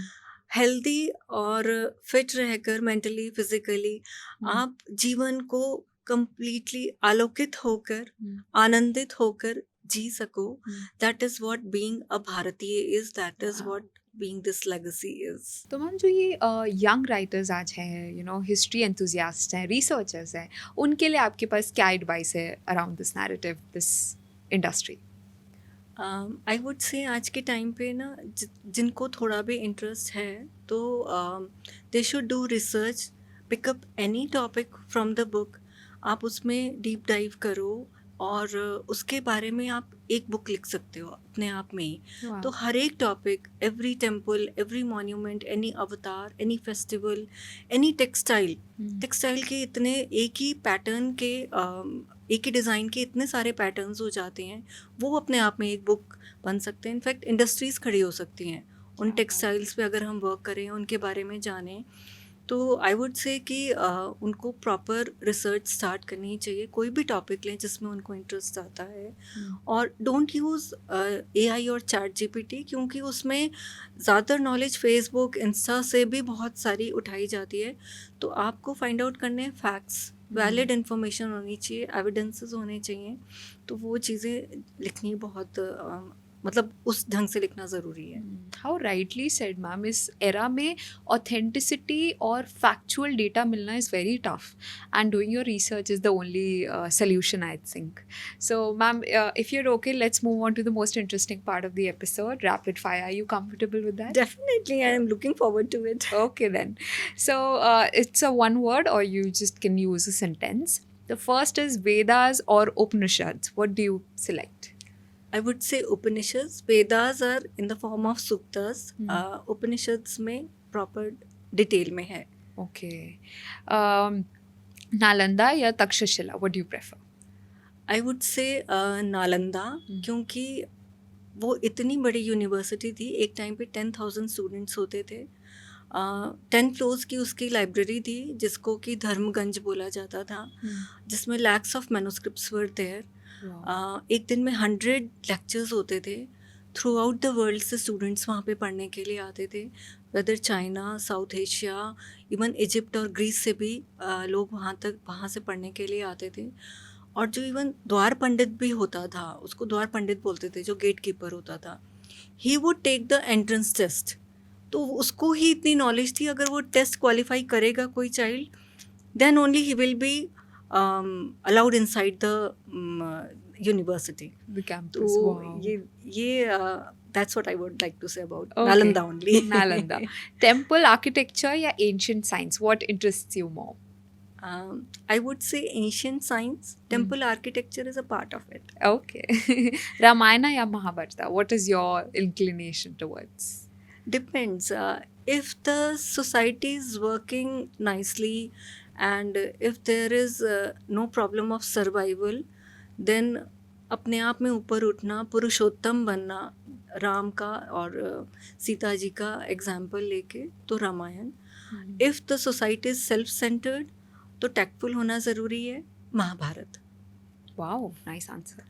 हेल्दी और फिट रहकर मेंटली फिजिकली आप जीवन को कंप्लीटली आलोकित होकर आनंदित होकर जी सको। That is what being a Bharatiya is, that is what being this legacy is. तो मैम जो ये यंग राइटर्स आज हैं हिस्ट्री एंथुजियास्ट हैं रिसर्चर्स हैं उनके लिए आपके पास क्या एडवाइस है around this narrative this industry? I would से आज के टाइम पे ना जिनको थोड़ा भी इंटरेस्ट है तो they should do research, pick up any topic from the book. आप उसमें डीप डाइव करो और उसके बारे में आप एक बुक लिख सकते हो अपने आप में ही. तो हर एक topic, every temple, every monument, any अवतार, एनी फेस्टिवल, एनी टेक्सटाइल के इतने एक ही पैटर्न के एक ही डिज़ाइन के इतने सारे पैटर्न्स हो जाते हैं, वो अपने आप में एक बुक बन सकते हैं. इनफैक्ट इंडस्ट्रीज़ खड़ी हो सकती हैं उन टेक्सटाइल्स पे अगर हम वर्क करें, उनके बारे में जानें. तो आई वुड से कि उनको प्रॉपर रिसर्च स्टार्ट करनी चाहिए. कोई भी टॉपिक लें जिसमें उनको इंटरेस्ट आता है. और डोंट यूज़ AI और ChatGPT, क्योंकि उसमें ज़्यादातर नॉलेज फेसबुक, इंस्टा से भी बहुत सारी उठाई जाती है. तो आपको फाइंड आउट करने फैक्ट्स, वैलिड इन्फॉर्मेशन होनी चाहिए, एविडेंसेस होने चाहिए. तो वो चीज़ें लिखनी बहुत मतलब उस ढंग से लिखना ज़रूरी है. हाउ राइटली सेड मैम, इस एरा में ऑथेंटिसिटी और फैक्चुअल डेटा मिलना is very tough and doing your research is the only solution I think. So ma'am, if you're okay, let's move on to the most interesting part of the episode, rapid fire. Are you comfortable with that? Definitely, I am looking forward to it. Okay then. So it's a one word or you just can use a sentence. The first is Vedas or Upanishads. What do you select? I would say Upanishads. Vedas are in the form of suktas. Upanishads में proper detail में है. Okay. Nalanda या Takshashila, what do you prefer? I would say Nalanda, क्योंकि वो इतनी बड़ी university थी. एक टाइम पे 10,000 स्टूडेंट्स होते थे. 10 फ्लोर्स की उसकी लाइब्रेरी थी जिसको कि धर्मगंज बोला जाता था, जिसमें lakhs of manuscripts were there. एक दिन में 100 लेक्चर्स होते थे. थ्रू आउट द वर्ल्ड से स्टूडेंट्स वहाँ पे पढ़ने के लिए आते थे, whether China, South Asia, even Egypt और ग्रीस से भी लोग वहाँ से पढ़ने के लिए आते थे. और जो इवन द्वार पंडित भी होता था, उसको द्वार पंडित बोलते थे, जो गेट कीपर होता था, he would take the entrance test. तो उसको ही इतनी नॉलेज थी, अगर वो टेस्ट क्वालिफाई करेगा कोई child, then only he will be allowed inside the university. The campus. तो Wow. ये that's what I would like to say about Okay. Nalanda only. Nalanda. Temple architecture या ancient science, what interests you more? I would say ancient science. Temple architecture is a part of it. Okay. Ramayana या Mahabharata, what is your inclination towards? Depends. If the society is working nicely and if there is no problem of survival, then अपने आप में ऊपर उठना, पुरुषोत्तम बनना, राम का और सीता जी का एग्जाम्पल लेके, तो Ramayana. If the society is self centred, तो टैक्टफुल होना ज़रूरी है, Mahabharata. Wow, nice answer.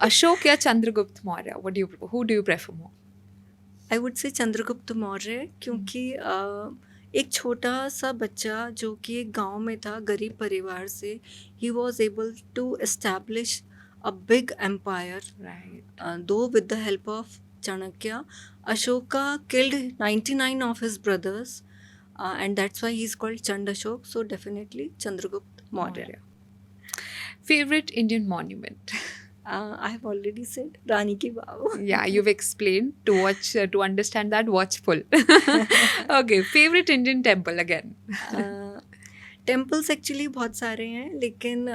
Ashok या Chandragupta Maurya, who do you prefer more? I would say Chandragupta Maurya, क्योंकि एक छोटा सा बच्चा जो कि एक गांव में था, गरीब परिवार से, he was able to establish a big empire, though with the help of Chanakya. Ashoka killed 99 of his brothers and that's why he is called Chand Ashok. So definitely Chandragupta Maurya. Favorite Indian monument? I have already said Rani Ki Vav. Yeah, you've explained. To understand that, watch full. Okay, favorite Indian temple again. Temples actually बहुत सारे हैं, लेकिन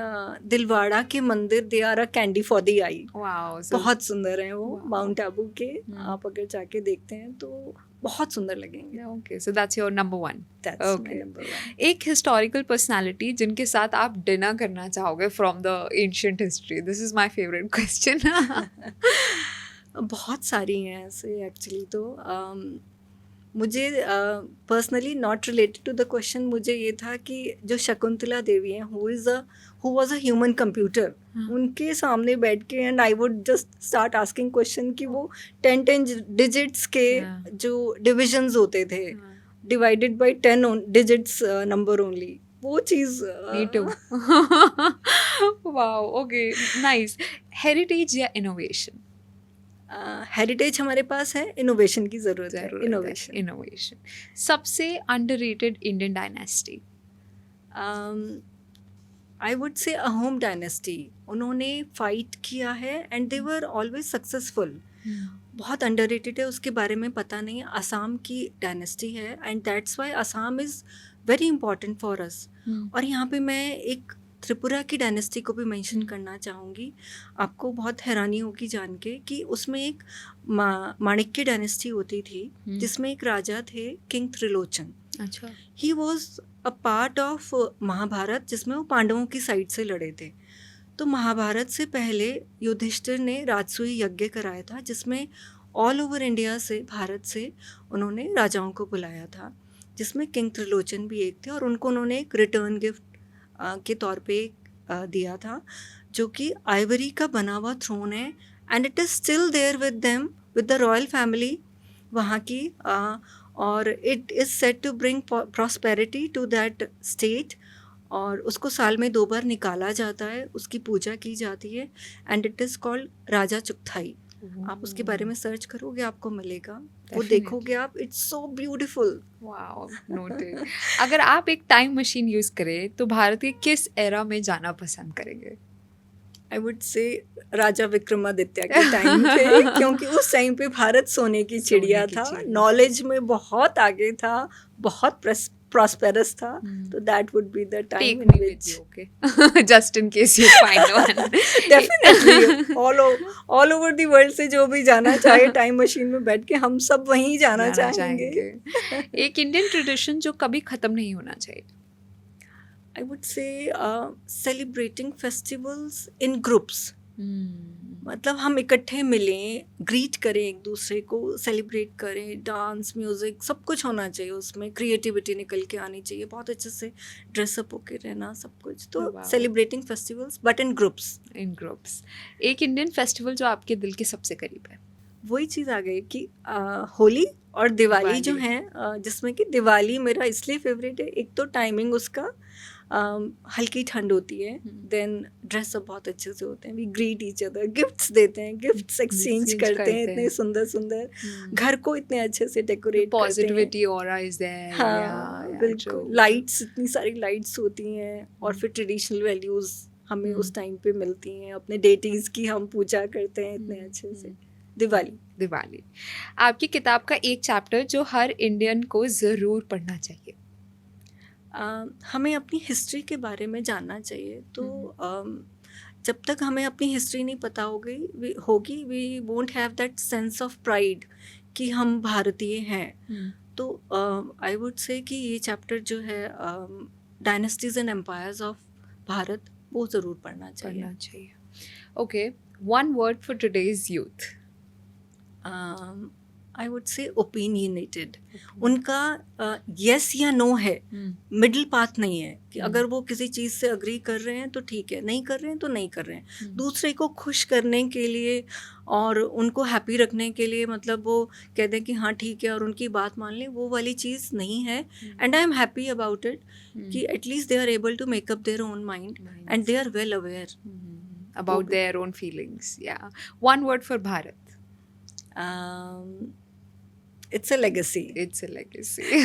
दिलवाड़ा के मंदिर, they are a candy for the eye. Wow. बहुत सुंदर हैं वो. Wow. माउंट आबू के आप अगर जाके देखते हैं तो बहुत सुंदर लगेंगे. Okay, so that's your number one. That's my Okay. number one. एक historical personality जिनके साथ आप डिनर करना चाहोगे from the ancient history. This is my favorite question. बहुत सारी हैं ऐसे एक्चुअली. तो मुझे personally not related to the question, मुझे ये था कि जो शकुंतला देवी हैं, who was a human computer, उनके सामने बैठ के and I would just start asking question कि वो 10 डिजिट्स के जो डिविजन्स होते थे, divided by 10 digits number only, वो चीज़. Me too. Wow, okay, nice. Heritage या innovation? हेरिटेज हमारे पास है, इनोवेशन की ज़रूरत है, इनोवेशन। इनोवेशन। सबसे underrated Indian dynasty? I would से अहोम डायनेस्टी। उन्होंने फाइट किया है and they were always successful. बहुत अंडररेटेड है, उसके बारे में पता नहीं है। असम की डायनेस्टी है and that's why Assam is very important for us. और यहाँ पे मैं एक त्रिपुरा की डायनेस्टी को भी मेंशन करना चाहूँगी। आपको बहुत हैरानी होगी जान के कि उसमें एक माणिक्य डायनेस्टी होती थी, जिसमें एक राजा थे किंग त्रिलोचन। अच्छा। He was a part of Mahabharat, जिसमें वो पांडवों की साइड से लड़े थे। तो महाभारत से पहले युधिष्ठिर ने राजसूय यज्ञ कराया था, जिसमें ऑल ओवर इंडिया से, भारत से उन्होंने राजाओं को बुलाया था, जिसमें किंग त्रिलोचन भी एक थे। और उनको उन्होंने एक रिटर्न गिफ्ट के तौर पे दिया था, जो कि आइवरी का बना हुआ थ्रोन है and it is still there with them, with the royal family वहाँ की। और it is set to bring prosperity to that state. और उसको साल में 2 बार निकाला जाता है, उसकी पूजा की जाती है एंड इट इज़ कॉल्ड राजा चुगथाई। आप उसके बारे में सर्च करोगे, आपको मिलेगा, वो देखोगे आप, it's so beautiful. Wow, noted. अगर आप एक टाइम मशीन यूज़ करें तो भारत के किस एरा में जाना पसंद करेंगे? आई वुड से राजा विक्रमादित्य के टाइम पे, क्योंकि उस टाइम पे भारत सोने की चिड़िया था, नॉलेज में बहुत आगे था, बहुत प्रॉस्पेरस था। तो that would be the time in which, just in case you find one. Definitely all over the world से जो भी जाना चाहे टाइम मशीन में बैठ के, हम सब वहीं जाना चाहेंगे। एक इंडियन ट्रेडिशन जो कभी खत्म नहीं होना चाहिए? I would say celebrating festivals in groups. मतलब हम इकट्ठे मिलें, ग्रीट करें एक दूसरे को, सेलिब्रेट करें, डांस, म्यूज़िक, सब कुछ होना चाहिए उसमें, क्रिएटिविटी निकल के आनी चाहिए, बहुत अच्छे से ड्रेसअप होके रहना, सब कुछ। तो celebrating festivals but in groups. In groups. एक इंडियन फेस्टिवल जो आपके दिल के सबसे करीब है? वही चीज़ आ गई कि होली और दिवाली जो हैं, जिसमें कि दिवाली मेरा इसलिए फेवरेट है, एक तो टाइमिंग उसका, हल्की ठंड होती है, देन ड्रेसअप बहुत अच्छे से होते हैं, we greet each other, gifts देते हैं, गिफ्ट्स एक्सचेंज करते हैं, इतने सुंदर सुंदर, घर को इतने अच्छे से डेकोरेट करते हैं, पॉजिटिविटी ऑरा इज देयर। हाँ बिल्कुल, लाइट्स, इतनी सारी लाइट्स होती हैं, और फिर ट्रेडिशनल वैल्यूज़ हमें उस टाइम पे मिलती हैं, अपने डेटीज़ की हम पूजा करते हैं इतने अच्छे से। दिवाली। आपकी किताब का एक चैप्टर जो हर इंडियन को ज़रूर पढ़ना चाहिए? हमें अपनी हिस्ट्री के बारे में जानना चाहिए। तो जब तक हमें अपनी हिस्ट्री नहीं पता होगी, we won't have that sense of pride कि हम भारतीय हैं। तो आई वुड से कि ये चैप्टर जो है dynasties and empires of Bharat, वो ज़रूर पढ़ना चाहिए। Okay, one word for today's youth? I would say opinionated. उनका यस या नो है, मिडिल पाथ नहीं है कि अगर वो किसी चीज़ से अग्री कर रहे हैं तो ठीक है, नहीं कर रहे हैं तो नहीं कर रहे हैं। दूसरे को खुश करने के लिए और उनको हैप्पी रखने के लिए, मतलब वो कह दें कि हाँ ठीक है और उनकी बात मान लें, वो वाली चीज़ नहीं है। And I am happy about it कि at least they are able to make up their own mind and they are well aware about their own feelings. Yeah. One word for Bharat? It's a legacy. It's a legacy.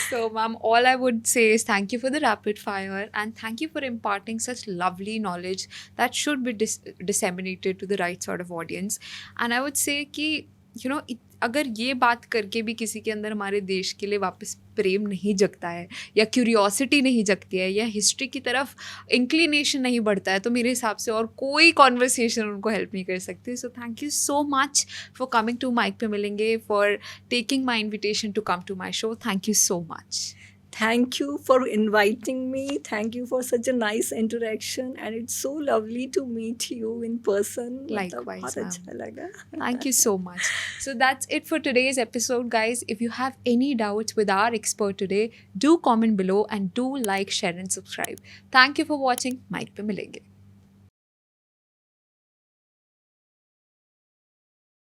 So, ma'am, all I would say is thank you for the rapid fire and thank you for imparting such lovely knowledge that should be disseminated to the right sort of audience. And I would say कि you know, अगर ये बात करके भी किसी के अंदर हमारे देश के लिए वापस प्रेम नहीं जगता है, या क्यूरियोसिटी नहीं जगती है, या हिस्ट्री की तरफ इंक्लिनेशन नहीं बढ़ता है, तो मेरे हिसाब से और कोई कॉन्वर्सेशन उनको हेल्प नहीं कर सकती। So thank you so much for coming to mic पे मिलेंगे, for taking my invitation to come to my show. Thank you so much. Thank you for inviting me. Thank you for such a nice interaction, and it's so lovely to meet you in person. Likewise, बहुत अच्छा लगा. Thank you so much. So that's it for today's episode, guys. If you have any doubts with our expert today, do comment below and do like, share and subscribe. Thank you for watching. Mic पे मिलेंगे.